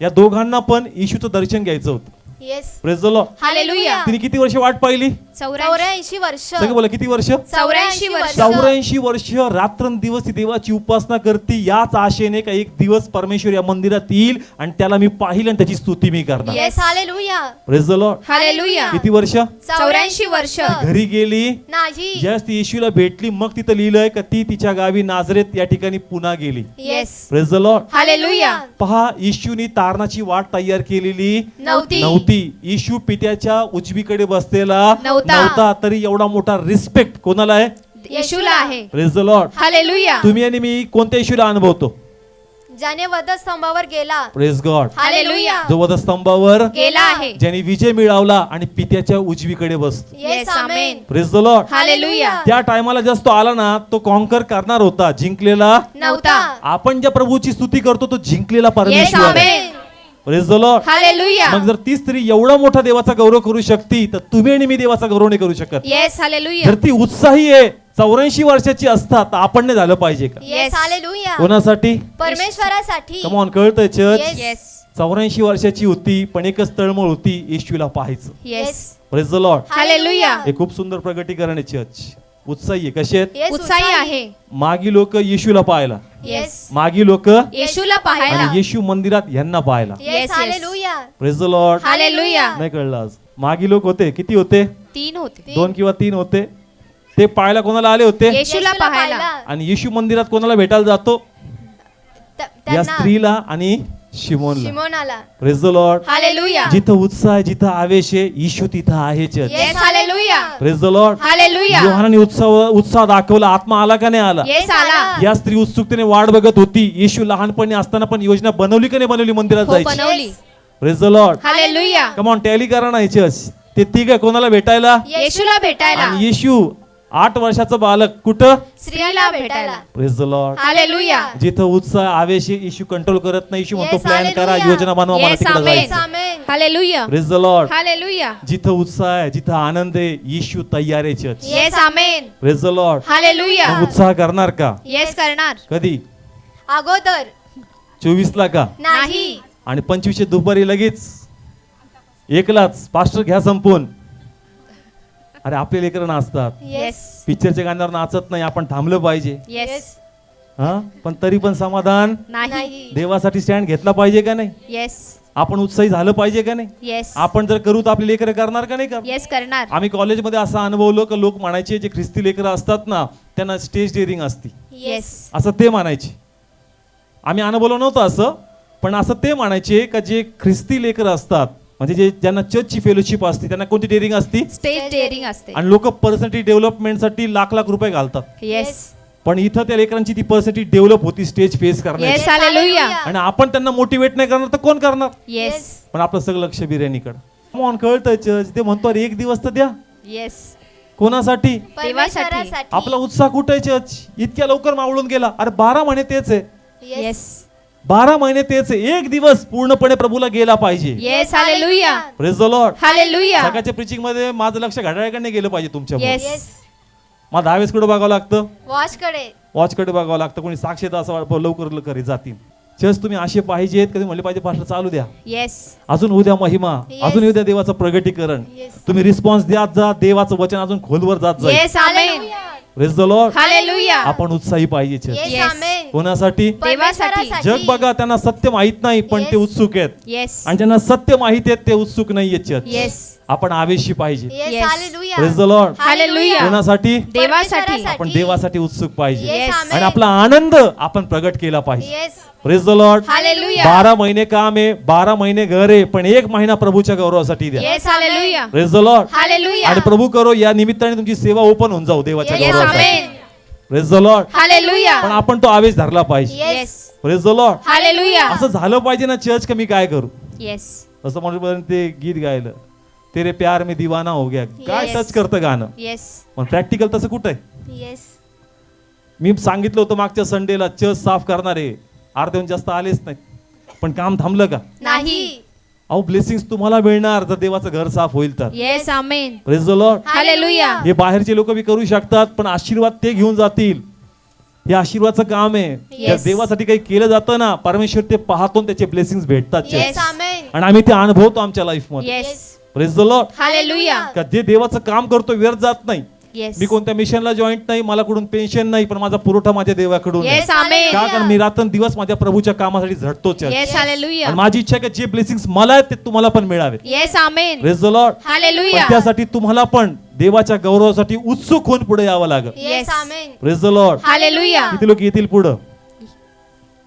Speaker 1: या दोघांना पण येशूचं दर्शन घ्यायचं होतं.
Speaker 3: Yes.
Speaker 1: Praise the Lord.
Speaker 3: Hallelujah.
Speaker 1: तिने किती वर्ष वाट पाहिली?
Speaker 3: 84 वर्ष.
Speaker 1: सगळे बोला, किती वर्ष?
Speaker 3: 84 वर्ष.
Speaker 1: 84 वर्ष रात्रंदिवस ती देवाची उपासना करते, याच आशेने का एक दिवस परमेश्वर या मंदिरात येईल आणि त्याला मी पाहिल आणि त्याची स्तुती मी करणार.
Speaker 3: Yes. Hallelujah.
Speaker 1: Praise the Lord.
Speaker 2: Hallelujah.
Speaker 1: किती वर्ष?
Speaker 3: 84 वर्ष.
Speaker 1: घरी गेली,
Speaker 3: नाही.
Speaker 1: ज्यावेळेस ती येशूला भेटली, मग तिथं लिहिलंय का ती तिच्या गावी नाझरेत या ठिकाणी पुन्हा गेली.
Speaker 3: Yes.
Speaker 1: Praise the Lord.
Speaker 3: Hallelujah.
Speaker 1: पहा, येशूनी तारणाची वाट तयार केलेली
Speaker 3: नव्हती.
Speaker 1: येशू पित्याच्या उजवीकडे बसलेला
Speaker 2: नव्हता.
Speaker 1: तरी एवढा मोठा रिस्पेक्ट कोणाला आहे?
Speaker 2: येशूला आहे.
Speaker 1: Praise the Lord.
Speaker 2: हालेलुया.
Speaker 1: तुम्ही आणि मी कोणत्या येशूला अनुभवतो?
Speaker 3: ज्याने वधस्तंभावर गेला.
Speaker 1: Praise God.
Speaker 3: हालेलुया.
Speaker 1: जो वधस्तंभावर
Speaker 2: गेला आहे.
Speaker 1: ज्याने विजय मिळवला आणि पित्याच्या उजवीकडे बसतो.
Speaker 3: Yes. Amen.
Speaker 1: Praise the Lord.
Speaker 2: Hallelujah.
Speaker 1: त्या टायमाला जस्ट तो आला ना, तो कॉन्कर करणार होता, जिंकलेला.
Speaker 3: नव्हता.
Speaker 1: आपण ज्या प्रभूची स्तुती करतो तो जिंकलेला
Speaker 2: येस,
Speaker 1: परमेश्वर आहे.
Speaker 2: Amen.
Speaker 1: Praise the Lord.
Speaker 2: Hallelujah.
Speaker 1: मग जर ती स्त्री एवढा मोठा देवाचा गौरव करू शकती, तर तुम्ही आणि मी देवाचा गौरव नाही करू शकत.
Speaker 2: येस. हालेलुया.
Speaker 1: जर ती उत्साही आहे, 84 वर्षाची असतात, तर आपण नाही झालं पाहिजे का?
Speaker 3: येस. हालेलुया.
Speaker 1: कोणासाठी?
Speaker 3: परमेश्वरासाठी.
Speaker 1: कम ऑन, कळतंय चर्च?
Speaker 3: Yes.
Speaker 2: येस.
Speaker 1: 84 वर्षाची होती, पण एकच तळमळ होती, येशूला पाहायचं.
Speaker 2: Yes.
Speaker 1: Praise the Lord.
Speaker 2: Hallelujah.
Speaker 1: हे खूप सुंदर प्रगटीकरण आहे चर्च. उत्साही आहे. कसे आहेत?
Speaker 3: येस.
Speaker 2: उत्साही आहे.
Speaker 1: मागी लोक येशूला पाहायला,
Speaker 2: येस.
Speaker 1: मागी लोक
Speaker 2: येशूला पाहायला.
Speaker 1: आणि येशू मंदिरात यांना पाहायला.
Speaker 3: Yes.
Speaker 2: Yes, yes.
Speaker 3: Hallelujah.
Speaker 1: Praise the Lord.
Speaker 2: Hallelujah.
Speaker 1: नाही कळलं आज? मागी लोक होते, किती होते?
Speaker 2: 3 होते.
Speaker 1: 2 किंवा 3 होते. ते पाहायला कोणाला आले होते?
Speaker 2: येशूला पाहायला.
Speaker 1: आणि येशू मंदिरात कोणाला भेटायला जातो? या
Speaker 3: त्यांना
Speaker 1: स्त्रीला आणि शिमोनला.
Speaker 3: शिमोनाला.
Speaker 1: Praise the Lord.
Speaker 2: हालेलुया.
Speaker 1: जिथं उत्साह आहे, जिथं आवेश आहे, येशू तिथं आहे church.
Speaker 2: Yes. Hallelujah.
Speaker 1: Praise the Lord.
Speaker 2: Hallelujah.
Speaker 1: योहानाने उत्साह दाखवला, आत्मा आला का नाही आला?
Speaker 2: येस. आला.
Speaker 1: या स्त्री उत्सुकतेने वाट बघत होती. येशू लहानपणी असताना पण योजना बनवली का नाही बनवली मंदिरात
Speaker 2: हो,
Speaker 1: जायची?
Speaker 2: बनवली.
Speaker 1: Praise the Lord.
Speaker 2: Hallelujah.
Speaker 1: Come on, tally करा ना चर्च. ते तिघ कोणाला भेटायला?
Speaker 2: येशूला भेटायला.
Speaker 1: आणि येशू 8 वर्षाचं बालक कुठं?
Speaker 2: स्त्रीला भेटायला.
Speaker 1: Praise the Lord.
Speaker 2: हालेलुया.
Speaker 1: जिथं उत्साह आवेश आहे, येशू कंट्रोल करत नाही. येशू म्हणतो
Speaker 3: Yes,
Speaker 1: प्लॅन करा,
Speaker 3: hallelujah.
Speaker 1: योजना बनवा, मला
Speaker 2: Yes,
Speaker 1: तिकडे
Speaker 2: amen.
Speaker 1: जायचं.
Speaker 3: Amen.
Speaker 2: Hallelujah.
Speaker 1: Praise the Lord.
Speaker 2: Hallelujah.
Speaker 1: जिथं उत्साह आहे, जिथं आनंद आहे, येशू तयार आहे church.
Speaker 2: Yes. Amen.
Speaker 1: Praise the Lord.
Speaker 2: Hallelujah.
Speaker 1: मग उत्साह करणार का?
Speaker 2: येस. करणार.
Speaker 1: कधी?
Speaker 3: अगोदर
Speaker 1: 24 ला का?
Speaker 3: नाही.
Speaker 1: आणि 25 दुपारी लगेच 1लाच पास्टर घ्या संपून. अरे आपले लेकरं नाचतात,
Speaker 3: येस.
Speaker 1: पिक्चरच्या गाण्यावर नाचत नाही, आपण थांबलं पाहिजे.
Speaker 2: येस.
Speaker 1: हा, पण तरी पण समाधान.
Speaker 2: नाही.
Speaker 3: नाही.
Speaker 1: देवासाठी स्टँड घेतला पाहिजे का नाही?
Speaker 2: येस.
Speaker 1: आपण उत्साही झालं पाहिजे का नाही?
Speaker 2: येस.
Speaker 1: आपण जर करू तर आपले लेकरं करणार का नाही? कर.
Speaker 2: येस. करणार.
Speaker 1: आम्ही कॉलेजमध्ये असं अनुभवलं की लोक म्हणायचे, जे ख्रिस्ती लेकरं असतात ना, त्यांना स्टेज डेअरिंग असती,
Speaker 2: येस.
Speaker 1: असं ते म्हणायचे. आम्ही अनुभवलं नव्हतं असं, पण असं ते म्हणायचे का जे ख्रिस्ती लेकरं असतात, म्हणजे जे ज्यांना चर्चची फेलोशिप असते, त्यांना कोणती डेअरिंग असती?
Speaker 2: स्टेज डेअरिंग असते.
Speaker 1: आणि लोक पर्सनॅलिटी डेव्हलपमेंटसाठी लाख लाख रुपये घालतात.
Speaker 2: येस.
Speaker 1: पण इथं त्या लेकरांची ती पर्सनॅलिटी डेव्हलप होती स्टेज फेस करण्याची.
Speaker 2: येस. हालेलुया.
Speaker 1: आणि आपण त्यांना मोटिवेट नाही करणार तर कोण करणार?
Speaker 2: येस.
Speaker 1: पण आपलं सगळं लक्ष बिर्याणीकडे. मग कळतं चर्च, ते म्हणतो अरे एक दिवस तर द्या.
Speaker 2: येस.
Speaker 1: कोणासाठी?
Speaker 3: परमेश्वरासाठी.
Speaker 1: आपला उत्साह कुठे आहे चर्च? इतक्या लवकर मावळून गेला. अरे 12 महिने तेच आहे,
Speaker 2: येस.
Speaker 1: 12 महिने तेच आहे. एक दिवस पूर्णपणे प्रभूला गेला पाहिजे.
Speaker 2: Yes. Hallelujah.
Speaker 1: Praise the Lord.
Speaker 2: Hallelujah.
Speaker 1: सकाळच्या प्रीचिंग मध्ये माझं लक्ष घड्याळाकडे नाही गेलं पाहिजे तुमच्या.
Speaker 2: येस.
Speaker 3: येस.
Speaker 1: मला 10 वेळेस कडे बघावं लागतं,
Speaker 3: वॉचकडे.
Speaker 1: वॉचकडे बघावं लागतं. कोणी साक्ष देतं असं वाटतं लवकर करी जातील. चर्च तुम्ही असे पाहिजेत, कधी म्हणले पाहिजे पास्टर चालू द्या,
Speaker 2: येस.
Speaker 1: अजून उद्या महिमा,
Speaker 3: Yes.
Speaker 1: अजून उद्या देवाचं प्रगटीकरण.
Speaker 3: Yes.
Speaker 1: तुम्ही रिस्पॉन्स द्यात जा, देवाचं वचन अजून खोलवर जात जाईल.
Speaker 2: Yes. Amen.
Speaker 1: Praise the Lord.
Speaker 2: Hallelujah.
Speaker 1: आपण उत्साही पाहिजे चर्च.
Speaker 3: Yes
Speaker 2: Yes.
Speaker 3: आमेन.
Speaker 1: कोणासाठी?
Speaker 2: देवासाठी.
Speaker 1: जग बघा त्यांना सत्य माहित नाही पण ते
Speaker 3: Yes.
Speaker 1: उत्सुक आहेत,
Speaker 2: येस
Speaker 1: आणि ज्यांना सत्य माहित आहेत ते उत्सुक नाहीये चर्च.
Speaker 2: येस
Speaker 1: आपण आवेशी पाहिजे.
Speaker 3: Yes
Speaker 2: Yes.
Speaker 3: Hallelujah.
Speaker 1: Praise the Lord.
Speaker 2: Hallelujah.
Speaker 1: कोणासाठी?
Speaker 2: देवासाठी.
Speaker 3: परमेश्वरासाठी.
Speaker 1: आपण देवासाठी उत्सुक पाहिजे,
Speaker 3: येस
Speaker 2: Yes.
Speaker 3: आमेन.
Speaker 1: आणि आपला आनंद आपण प्रगट केला पाहिजे.
Speaker 3: Yes
Speaker 1: praise the Lord.
Speaker 2: Hallelujah.
Speaker 1: 12 महिने काम आहे, 12 महिने घर आहे, पण 1 महिना प्रभूच्या गौरवासाठी द्या.
Speaker 2: Yes hallelujah.
Speaker 1: Praise the Lord.
Speaker 2: Hallelujah.
Speaker 1: आणि प्रभू करो या निमित्ताने तुमची सेवा ओपन होऊन जाऊ देवाच्या
Speaker 3: Yes,
Speaker 2: येस
Speaker 1: गौरवासाठी.
Speaker 2: Amen.
Speaker 1: Praise the Lord.
Speaker 2: Hallelujah.
Speaker 1: पण आपण तो आवेश धरला पाहिजे.
Speaker 3: Yes
Speaker 1: praise the Lord.
Speaker 2: Hallelujah.
Speaker 1: असं झालं पाहिजे ना चर्च का मी काय करू,
Speaker 2: येस
Speaker 1: असं म्हणून ते गीत गायलं, तेरे प्यार में दीवाना हो गया, काय
Speaker 2: Yes.
Speaker 1: टच करतं गाणं,
Speaker 2: येस
Speaker 1: पण प्रॅक्टिकल तसं कुठं आहे?
Speaker 3: येस
Speaker 1: मी सांगितलं होतं मागच्या संडेला चर्च साफ करणारे अर्ध्याहून जास्त आलेच नाहीत, पण काम थांबलं का?
Speaker 3: नाही.
Speaker 1: अहो ब्लेसिंग तुम्हाला मिळणार जर देवाचं घर साफ होईल तर.
Speaker 2: Yes amen.
Speaker 1: Praise the Lord.
Speaker 2: Hallelujah.
Speaker 1: हे बाहेरचे लोक बी करू शकतात पण आशीर्वाद ते घेऊन जातील. हे आशीर्वादचं काम आहे.
Speaker 2: Yes.
Speaker 1: त्या देवासाठी काही केलं जातं ना, परमेश्वर ते पाहतो आणि त्याचे ब्लेसिंग भेटतात church.
Speaker 3: Yes amen.
Speaker 1: आणि आम्ही ते अनुभवतो आमच्या लाईफ मध्ये.
Speaker 2: Yes
Speaker 1: praise the Lord.
Speaker 2: Hallelujah.
Speaker 1: का जे देवाचं काम करतो व्यर्थ जात नाही.
Speaker 2: येस
Speaker 1: मी कोणत्या मिशनला जॉईंट नाही, मला कुठून पेन्शन नाही, पण माझा पुरवठा माझ्या देवाकडून आहे.
Speaker 2: येस आमेन.
Speaker 1: का कारण मी रात्रंदिवस माझ्या प्रभूच्या कामासाठी झटतो church.
Speaker 2: Yes hallelujah.
Speaker 1: आणि माझी इच्छा आहे की जे ब्लेसिंग्स मला आहेत ते तुम्हाला पण मिळावे.
Speaker 2: Yes amen.
Speaker 1: Praise the Lord.
Speaker 2: Hallelujah.
Speaker 1: पण त्यासाठी तुम्हाला पण देवाच्या गौरवासाठी उत्सुक होऊन पुढे यावं लागेल.
Speaker 3: Yes amen.
Speaker 1: Praise the Lord.
Speaker 2: Hallelujah.
Speaker 1: किती लोक येतील पुढं?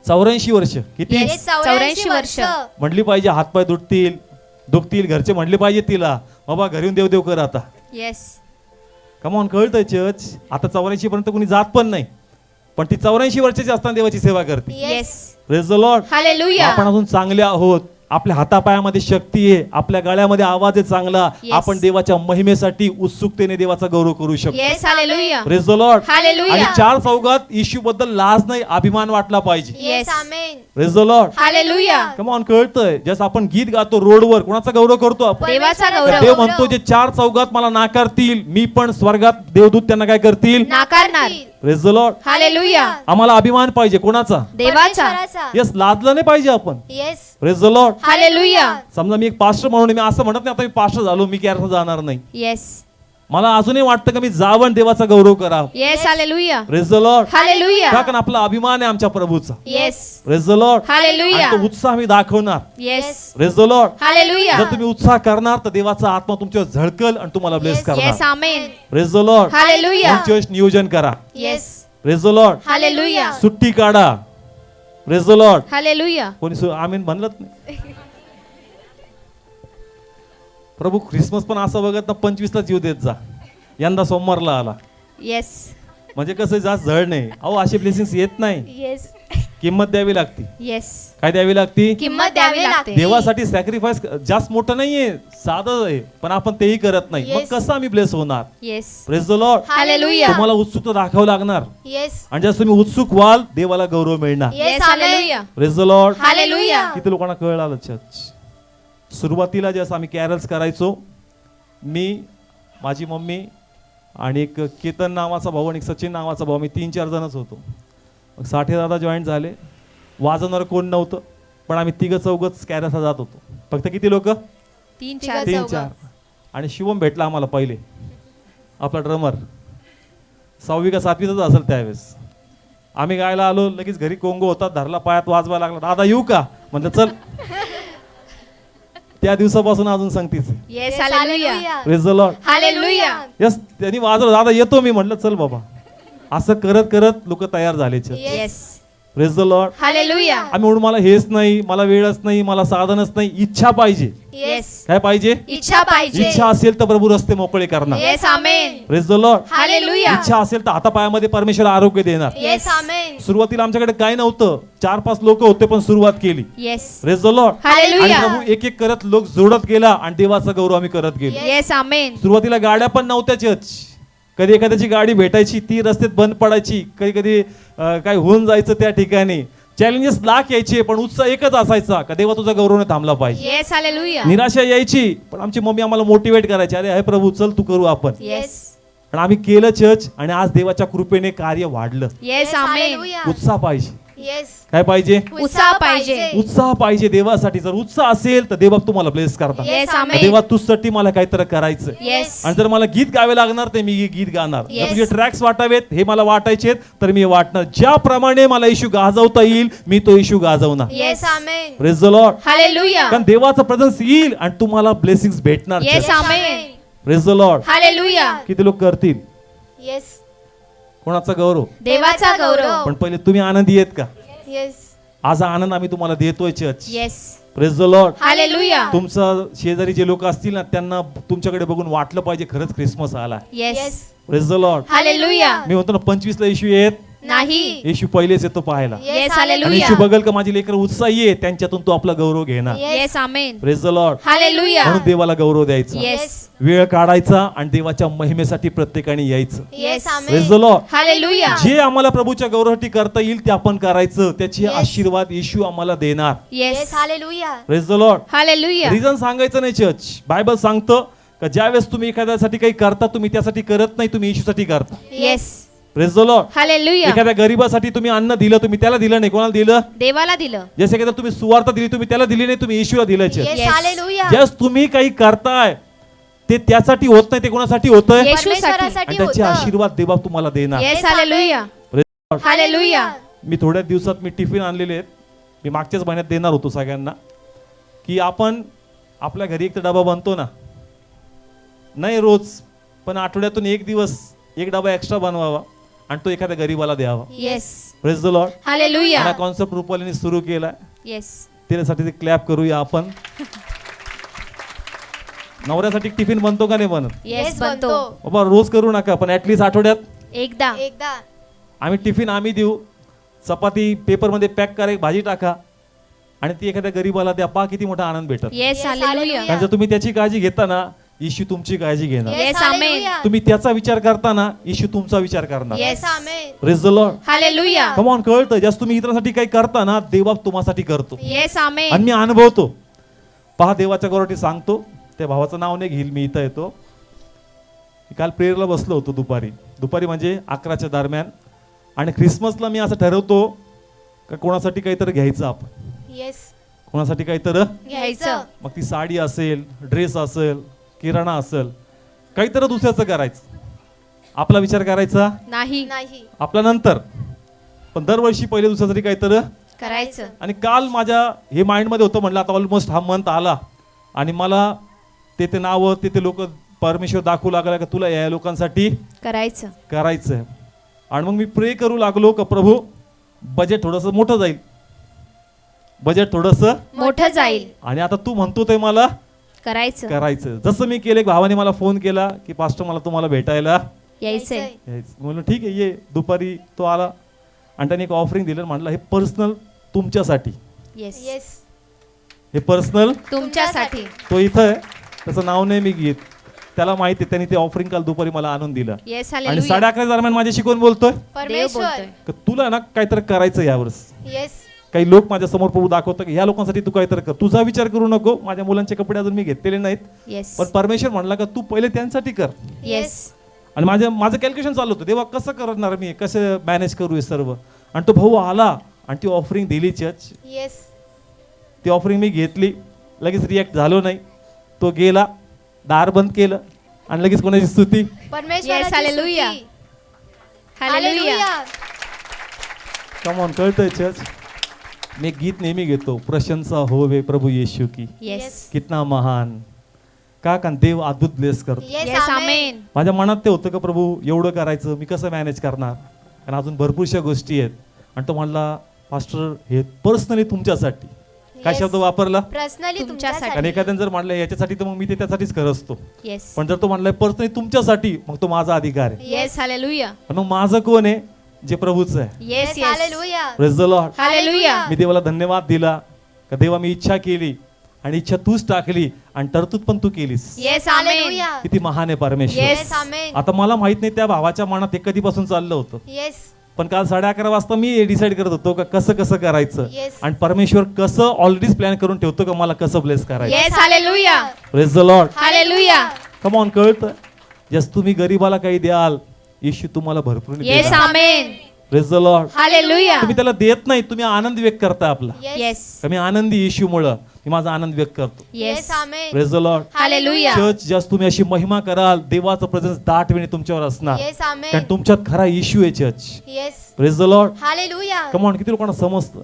Speaker 1: 84 वर्ष. किती?
Speaker 2: Yes.
Speaker 3: येस 84 वर्ष.
Speaker 1: म्हणली पाहिजे हातपाय दुखतील घरचे म्हणले पाहिजे तिला बाबा घरी येऊन देव कर आता.
Speaker 2: येस
Speaker 1: कमॉन कळतंय चर्च. आता 84 पर्यंत कोणी जात पण नाही, पण ती 84 वर्षाची असताना देवाची सेवा करते.
Speaker 2: Yes
Speaker 1: praise the Lord.
Speaker 2: Hallelujah.
Speaker 1: आपण अजून चांगले आहोत, आपल्या हातापायामध्ये शक्ती आहे, आपल्या गळ्यामध्ये आवाज आहे चांगला.
Speaker 2: Yes.
Speaker 1: आपण देवाच्या महिमेसाठी उत्सुकतेने देवाचा गौरव करू शकतो.
Speaker 2: Yes hallelujah.
Speaker 1: Praise the Lord.
Speaker 2: Hallelujah.
Speaker 1: आणि 4 चौघात येशू बद्दल लाज नाही, अभिमान वाटला पाहिजे.
Speaker 3: Yes
Speaker 2: Yes.
Speaker 3: Amen.
Speaker 1: Praise the Lord.
Speaker 2: Hallelujah.
Speaker 1: Come on कळतंय. जसं आपण गीत गातो रोडवर, कोणाचा गौरव करतो आपण?
Speaker 2: देवाचा
Speaker 1: देव
Speaker 2: गौरव
Speaker 1: म्हणतो जे 4 चौघात मला नाकारतील, मी पण स्वर्गात देवदूत त्यांना काय करतील?
Speaker 2: नाकारणार.
Speaker 1: Praise the Lord.
Speaker 2: हालेलुया.
Speaker 1: आम्हाला अभिमान पाहिजे कोणाचा?
Speaker 2: देवाचा.
Speaker 3: परमेश्वराचा.
Speaker 1: यस, लाजलं नाही पाहिजे आपण.
Speaker 3: Yes
Speaker 1: praise the Lord.
Speaker 2: Hallelujah.
Speaker 1: समजा मी एक पास्टर म्हणून मी असं म्हणत नाही आता मी पास्टर झालो मी काय जाणार नाही.
Speaker 2: येस
Speaker 1: मला अजूनही वाटतं का मी जावं देवाचा गौरव करा.
Speaker 2: Yes hallelujah.
Speaker 1: Praise the Lord.
Speaker 2: Hallelujah.
Speaker 1: का कारण आपला अभिमान आहे आमच्या प्रभूचा.
Speaker 2: Yes
Speaker 1: praise the Lord.
Speaker 2: Hallelujah.
Speaker 1: आणि तो उत्साह मी दाखवणार.
Speaker 2: Yes
Speaker 1: praise the Lord.
Speaker 2: Hallelujah.
Speaker 1: जर तुम्ही उत्साह करणार तर देवाचा आत्मा तुमच्यावर झळकल आणि तुम्हाला ब्लेस
Speaker 3: Yes.
Speaker 1: करणार.
Speaker 2: Yes amen.
Speaker 1: Praise the Lord.
Speaker 2: Hallelujah.
Speaker 1: Church नियोजन करा.
Speaker 2: Yes
Speaker 1: praise the Lord.
Speaker 2: Hallelujah.
Speaker 1: सुट्टी काढा. Praise the Lord.
Speaker 2: हालेलुया.
Speaker 1: कोणी आमीन म्हणलंच नाही. प्रभू ख्रिसमस पण असं बघत ना 25ला जीव देत जा, यंदा सोमवारला आला
Speaker 2: येस
Speaker 1: म्हणजे कसं जास्त झळ नाही. अहो असे ब्लेसिंग्स येत नाही,
Speaker 3: येस
Speaker 1: किंमत द्यावी लागते.
Speaker 2: येस
Speaker 1: काय द्यावी लागते?
Speaker 2: किंमत द्यावी लागते.
Speaker 1: देवासाठी सॅक्रिफाईस जास्त मोठं नाहीये, साधं आहे, पण आपण तेही करत नाही. मग
Speaker 3: Yes.
Speaker 1: कसं आम्ही ब्लेस होणार?
Speaker 2: Yes
Speaker 1: praise the Lord.
Speaker 2: Hallelujah.
Speaker 1: तुम्हाला उत्सुकता दाखवावं लागणार,
Speaker 3: येस
Speaker 1: आणि जर तुम्ही उत्सुक व्हाल देवाला गौरव मिळणार.
Speaker 3: Yes
Speaker 2: hallelujah.
Speaker 1: Praise the Lord.
Speaker 2: Hallelujah.
Speaker 1: किती लोकांना कळलं आलं चर्च. सुरुवातीला जसं आम्ही कॅरल्स करायचो, मी माझी मम्मी आणि एक केतन नावाचा भाऊ आणि एक सचिन नावाचा भाऊ, मी 3-4 जणच होतो. मग 60 दादा जॉईन झाले, वाजवणारं कोण नव्हतं, पण आम्ही 3-4 कॅरल्सला जात होतो. फक्त किती लोक?
Speaker 2: 3-4
Speaker 1: 3-4. आणि शिवम भेटला आम्हाला पहिले, आपला ड्रमर 6वी का 7वीतच असेल त्यावेळेस. आम्ही गायला आलो, लगेच घरी कोंगो होता, धरला पायात वाजवायला लागला, दादा येऊ का म्हणलं चल. त्या दिवसापासून अजून सांगतीच.
Speaker 2: Yes hallelujah.
Speaker 1: Praise the Lord.
Speaker 2: Hallelujah.
Speaker 1: Yes, त्यांनी वाजवलं, दादा येतो मी म्हटलं चल बाबा. असं करत करत लोक तयार झाले.
Speaker 2: Yes
Speaker 1: praise the Lord.
Speaker 2: Hallelujah.
Speaker 1: आम्ही म्हणून मला हेच नाही, मला वेळच नाही, मला साधनच नाही, इच्छा पाहिजे.
Speaker 3: येस
Speaker 1: काय पाहिजे?
Speaker 2: इच्छा पाहिजे.
Speaker 1: इच्छा असेल तर प्रभू रस्ते मोकळे करणार.
Speaker 2: Yes amen.
Speaker 1: Praise the Lord.
Speaker 2: Hallelujah.
Speaker 1: इच्छा असेल तर हातापायामध्ये परमेश्वर आरोग्य देणार.
Speaker 3: येस आमेन.
Speaker 1: सुरुवातीला आमच्याकडे काय नव्हतं, 4-5 लोक होते, पण सुरुवात केली.
Speaker 2: Yes
Speaker 1: praise the Lord. आणि
Speaker 2: हालेलुया.
Speaker 1: प्रभू एक एक करत लोक जोडत गेला आणि देवाचा गौरव आम्ही करत गेलो.
Speaker 2: येस आमेन.
Speaker 1: सुरुवातीला गाड्या पण नव्हत्याच. कधी एखाद्याची गाडी भेटायची ती रस्त्यात बंद पडायची, कधी कधी काय होऊन जायचं त्या ठिकाणी. चॅलेंजेस लाख यायचे, पण उत्साह एकच असायचा का देवा तुझा गौरव थांबला पाहिजे.
Speaker 2: Yes hallelujah.
Speaker 1: निराशा यायची, पण आमची मम्मी आम्हाला मोटिवेट करायची, अरे हे प्रभू चल तू करू आपण.
Speaker 2: येस
Speaker 1: आणि आम्ही केलं चर्च, आणि आज देवाच्या कृपेने कार्य वाढलं.
Speaker 2: येस आमेन.
Speaker 3: हालेलुया.
Speaker 1: उत्साह पाहिजे.
Speaker 3: येस
Speaker 1: काय पाहिजे?
Speaker 2: उत्साह पाहिजे.
Speaker 1: उत्साह पाहिजे देवासाठी. जर उत्साह असेल तर देवा तुम्हाला ब्लेस करतात.
Speaker 2: येस
Speaker 1: तर
Speaker 2: आमेन.
Speaker 1: देवा तुझ्यासाठी मला काहीतरी करायचं.
Speaker 2: येस
Speaker 1: आणि जर मला गीत गावे लागणार तर मी गीत गाणार. जर
Speaker 2: Yes.
Speaker 1: तुझे ट्रॅक्स वाटावेत हे मला वाटायचे तर मी वाटणार. ज्याप्रमाणे मला येशू गाजवता येईल मी तो येशू गाजवणार.
Speaker 3: Yes amen.
Speaker 1: Praise the Lord.
Speaker 2: Hallelujah.
Speaker 1: कारण देवाचा प्रेझेन्स येईल आणि तुम्हाला ब्लेसिंग्स भेटणार.
Speaker 2: Yes amen.
Speaker 1: Praise the Lord.
Speaker 2: Hallelujah.
Speaker 1: किती लोक करतील?
Speaker 3: येस
Speaker 1: कोणाचा गौरव?
Speaker 2: देवाचा गौरव.
Speaker 1: पण पहिले तुम्ही आनंदी आहेत का?
Speaker 3: येस
Speaker 1: आज हा आनंद आम्ही तुम्हाला देतोय church.
Speaker 2: Yes.
Speaker 1: Praise the Lord.
Speaker 2: Hallelujah.
Speaker 1: तुमचा शेजारी जे लोक असतील ना त्यांना तुमच्याकडे बघून वाटलं पाहिजे खरंच क्रिसमस आला.
Speaker 2: Yes.
Speaker 1: Praise the Lord.
Speaker 2: Hallelujah.
Speaker 1: मी म्हणतो ना 25 ला येशू येत,
Speaker 2: नाही.
Speaker 1: येशू पहिलेच येतो पाहायला.
Speaker 2: येस
Speaker 1: आणि
Speaker 2: हालेलुया.
Speaker 1: येशू बघल का माझी लेकरं उत्साही आहे त्यांच्यातून तो आपला गौरव घेणार.
Speaker 2: Yes amen.
Speaker 1: Praise the Lord.
Speaker 2: Hallelujah.
Speaker 1: म्हणून देवाला गौरव द्यायचा.
Speaker 2: येस.
Speaker 1: वेळ काढायचा आणि देवाच्या महिमेसाठी प्रत्येकाने यायचं.
Speaker 3: Yes
Speaker 1: praise the
Speaker 3: amen.
Speaker 1: Lord.
Speaker 2: Hallelujah.
Speaker 1: जे आम्हाला प्रभूच्या गौरवासाठी करता येईल ते आपण करायचं. त्याचे
Speaker 3: Yes.
Speaker 1: आशीर्वाद येशू आम्हाला देणार.
Speaker 3: Yes
Speaker 2: yes.
Speaker 3: Hallelujah.
Speaker 1: Praise the Lord.
Speaker 2: Hallelujah.
Speaker 1: Reason सांगायचं नाही चर्च. बायबल सांगतं का ज्यावेळेस तुम्ही एखाद्यासाठी काही करता तुम्ही त्यासाठी करत नाही, तुम्ही येशूसाठी करता.
Speaker 2: Yes.
Speaker 1: Praise the Lord.
Speaker 2: Hallelujah.
Speaker 1: एखाद्या गरीबासाठी तुम्ही अन्न दिलं तुम्ही त्याला दिलं नाही, कोणाला दिलं?
Speaker 2: देवाला दिलं.
Speaker 1: जसे एखाद्या तुम्ही सुवार्ता दिली तुम्ही त्याला दिली नाही, तुम्ही येशूला दिलं.
Speaker 3: Yes
Speaker 2: Yes.
Speaker 3: हालेलुया.
Speaker 1: जस तुम्ही काही करताय ते त्यासाठी होत नाही, ते कोणासाठी होतंय?
Speaker 2: येशूसाठी.
Speaker 3: परमेश्वरासाठी
Speaker 1: आणि त्याचे
Speaker 3: होतं.
Speaker 1: आशीर्वाद देवा तुम्हाला देणार.
Speaker 2: Yes hallelujah.
Speaker 1: Praise the Lord.
Speaker 2: Hallelujah.
Speaker 1: मी थोड्या दिवसात मी टिफिन आणलेले आहेत. मी मागच्याच महिन्यात देणार होतो सगळ्यांना की आपण आपल्या घरी एक तर डबा बनतो ना, नाही रोज पण आठवड्यातून एक दिवस एक डबा एक्स्ट्रा बनवावा आणि तो एखाद्या गरीबाला द्यावा.
Speaker 2: Yes.
Speaker 1: Praise the Lord.
Speaker 2: Hallelujah.
Speaker 1: हा कॉन्सेप्ट रुपालीने सुरू केलाय.
Speaker 2: येस.
Speaker 1: त्यासाठी ते क्लॅप करूया आपण. नवऱ्यासाठी टिफिन बनतो का नाही बनत?
Speaker 2: येस बनतो.
Speaker 1: बाबा रोज करू नका पण ऍटलीस्ट आठवड्यात
Speaker 2: एकदा.
Speaker 3: एकदा
Speaker 1: आम्ही टिफिन आम्ही देऊ. चपाती पेपरमध्ये पॅक करा, एक भाजी टाका आणि ती एखाद्या गरीबाला द्या. पहा किती मोठा आनंद भेटत.
Speaker 2: Yes
Speaker 3: Yes,
Speaker 2: hallelujah.
Speaker 3: hallelujah.
Speaker 1: कारण जर तुम्ही त्याची काळजी घेता ना येशू तुमची काळजी घेणार.
Speaker 2: Yes, amen.
Speaker 1: तुम्ही त्याचा विचार करताना येशू तुमचा विचार करणार.
Speaker 2: Yes.
Speaker 3: Yes amen.
Speaker 1: Praise the Lord.
Speaker 2: Hallelujah.
Speaker 1: Come on. कळतं जास्त तुम्ही इतरांसाठी काही करता ना देवा तुम्हासाठी करतो.
Speaker 2: येस
Speaker 1: आणि
Speaker 2: आमेन.
Speaker 1: मी अनुभवतो. पहा देवाच्या गौरवाटी सांगतो. त्या भावाचं नाव नाही घेईल मी, इथं येतो. काल प्रेयरला बसलो होतो दुपारी म्हणजे 11च्या दरम्यान. आणि ख्रिसमसला मी असं ठरवतो का कोणासाठी काहीतरी घ्यायचं आपण,
Speaker 3: येस
Speaker 1: कोणासाठी काहीतरी.
Speaker 3: घ्यायचं.
Speaker 1: मग ती साडी असेल, ड्रेस असेल, किराणा असेल, काहीतरी दुसऱ्याचं करायचं. आपला विचार करायचा
Speaker 2: नाही.
Speaker 3: नाही
Speaker 1: आपला नंतर. पण दरवर्षी पहिले दुसऱ्यासाठी काहीतरी.
Speaker 2: करायचं.
Speaker 1: आणि काल माझ्या हे माइंडमध्ये होतं, म्हटलं आता ऑलमोस्ट हा मंथ आला आणि मला ते नावं ते लोक परमेश्वर दाखवू लागला का तुला या लोकांसाठी
Speaker 2: करायचं.
Speaker 1: करायचं. आणि मग मी प्रे करू लागलो का प्रभू बजेट थोडंसं मोठं जाईल, बजेट थोडंसं.
Speaker 2: मोठं जाईल.
Speaker 1: आणि आता तू म्हणतो ते मला
Speaker 2: करायचं.
Speaker 1: करायचं. जसं मी केलं, एक भावाने मला फोन केला की पास्टर मला तुम्हाला भेटायला
Speaker 2: यायचंय.
Speaker 1: यायचं. म्हणलं ठीक आहे ये. दुपारी तो आला आणि त्याने एक ऑफरिंग दिलं. म्हटलं हे पर्सनल तुमच्यासाठी,
Speaker 2: येस.
Speaker 3: येस
Speaker 1: हे पर्सनल.
Speaker 2: तुमच्यासाठी.
Speaker 1: तो इथं आहे, त्याचं नाव नाही मी घेत. त्याला माहिती आहे, त्यांनी ते ऑफरिंग काल दुपारी मला आणून दिलं.
Speaker 2: येस
Speaker 1: आणि
Speaker 2: हालेलुया.
Speaker 1: 11:30 दरम्यान माझ्याशी कोण बोलतोय
Speaker 2: देव
Speaker 3: परमेश्वर.
Speaker 2: बोलतोय.
Speaker 1: का तुला ना काहीतरी करायचं यावर्ष.
Speaker 3: येस
Speaker 1: काही लोक माझ्या समोर प्रभू दाखवतात की ह्या लोकांसाठी तू काहीतरी कर. तुझा विचार करू नको. माझ्या मुलांचे कपडे अजून मी घेतलेले नाहीत,
Speaker 2: येस.
Speaker 1: पण परमेश्वर म्हणला का तू पहिले त्यांसाठी कर.
Speaker 2: येस.
Speaker 1: आणि माझं कॅल्क्युलेशन चालू होतं, देवा कसं करणार मी, कसं मॅनेज करू हे सर्व. आणि तो भाऊ आला आणि ती ऑफरिंग दिली चर्च.
Speaker 3: येस
Speaker 1: ती ऑफरिंग मी घेतली, लगेच रिॲक्ट झालो नाही. तो गेला, दार बंद केलं आणि लगेच कोणाची स्तुती.
Speaker 3: परमेश्वराची
Speaker 2: हालेलुया.
Speaker 3: स्तुती.
Speaker 2: हालेलुया.
Speaker 1: Come on. कळतंय चर्च. मी एक गीत नेहमी घेतो, प्रशंसा होवे प्रभू येशू की,
Speaker 2: येस.
Speaker 1: कितना महान. का देव अद्भुत ब्लेस करतो.
Speaker 3: येस
Speaker 2: येस
Speaker 3: आमेन.
Speaker 2: आमेन.
Speaker 1: माझ्या मनात ते होतं का प्रभू एवढं करायचं मी कसं मॅनेज करणार, आणि अजून भरपूरशा गोष्टी आहेत. आणि तो म्हणला पास्टर हे पर्सनली तुमच्यासाठी. काय
Speaker 3: Yes.
Speaker 1: शब्द वापरला.
Speaker 3: पर्सनली
Speaker 2: तुमच्यासाठी.
Speaker 3: तुमच्यासाठी.
Speaker 1: आणि एखाद्याने जर म्हणलं याच्यासाठी तर मग मी ते त्यासाठीच करत असतो.
Speaker 2: येस.
Speaker 1: पण जर तो म्हणलाय पर्सनली तुमच्यासाठी मग तो माझा अधिकार आहे.
Speaker 2: Yes hallelujah.
Speaker 1: पण मग माझं कोण आहे, जे प्रभूचं आहे.
Speaker 2: Yes.
Speaker 3: Yes
Speaker 2: yes.
Speaker 3: Hallelujah.
Speaker 1: Praise the Lord.
Speaker 2: Hallelujah.
Speaker 1: मी देवाला धन्यवाद दिला का देवा मी इच्छा केली आणि इच्छा तूच टाकली आणि तरतूद पण तू केलीस.
Speaker 2: येस आमेन.
Speaker 3: हालेलुया.
Speaker 1: किती महान आहे परमेश्वर.
Speaker 2: Yes.
Speaker 3: येस आमेन.
Speaker 1: आता मला माहित नाही त्या भावाच्या मनात हे कधीपासून चाललं होतं,
Speaker 3: येस
Speaker 1: पण काल 11:30 वाजता मी डिसाईड करत होतो का कसं करायचं.
Speaker 3: Yes.
Speaker 1: आणि परमेश्वर कसं ऑलरेडीच प्लॅन करून ठेवतो का मला कसं ब्लेस करायचं.
Speaker 2: Yes hallelujah.
Speaker 1: Praise the Lord.
Speaker 2: Hallelujah.
Speaker 1: Come on. कळतं जस तुम्ही गरीबाला काही द्याल येशू तुम्हाला भरपूर
Speaker 2: येस
Speaker 1: देणार.
Speaker 2: Amen.
Speaker 1: Praise the Lord.
Speaker 2: Hallelujah.
Speaker 1: तुम्ही त्याला देत नाही, तुम्ही आनंद व्यक्त करता आपला.
Speaker 2: येस.
Speaker 1: का मी आनंदी येशूमुळं मी माझा आनंद व्यक्त करतो.
Speaker 2: Yes.
Speaker 3: Amen.
Speaker 1: Praise the Lord.
Speaker 2: Hallelujah.
Speaker 1: Church जास्त तुम्ही अशी महिमा कराल, देवाचं प्रेझेन्स दाटवेने तुमच्यावर असणार,
Speaker 3: येस आमेन.
Speaker 1: कारण तुमच्यात खरा येशू आहे church.
Speaker 3: Yes.
Speaker 1: Praise the Lord.
Speaker 3: Hallelujah.
Speaker 1: Come on, किती लोकांना समजतं?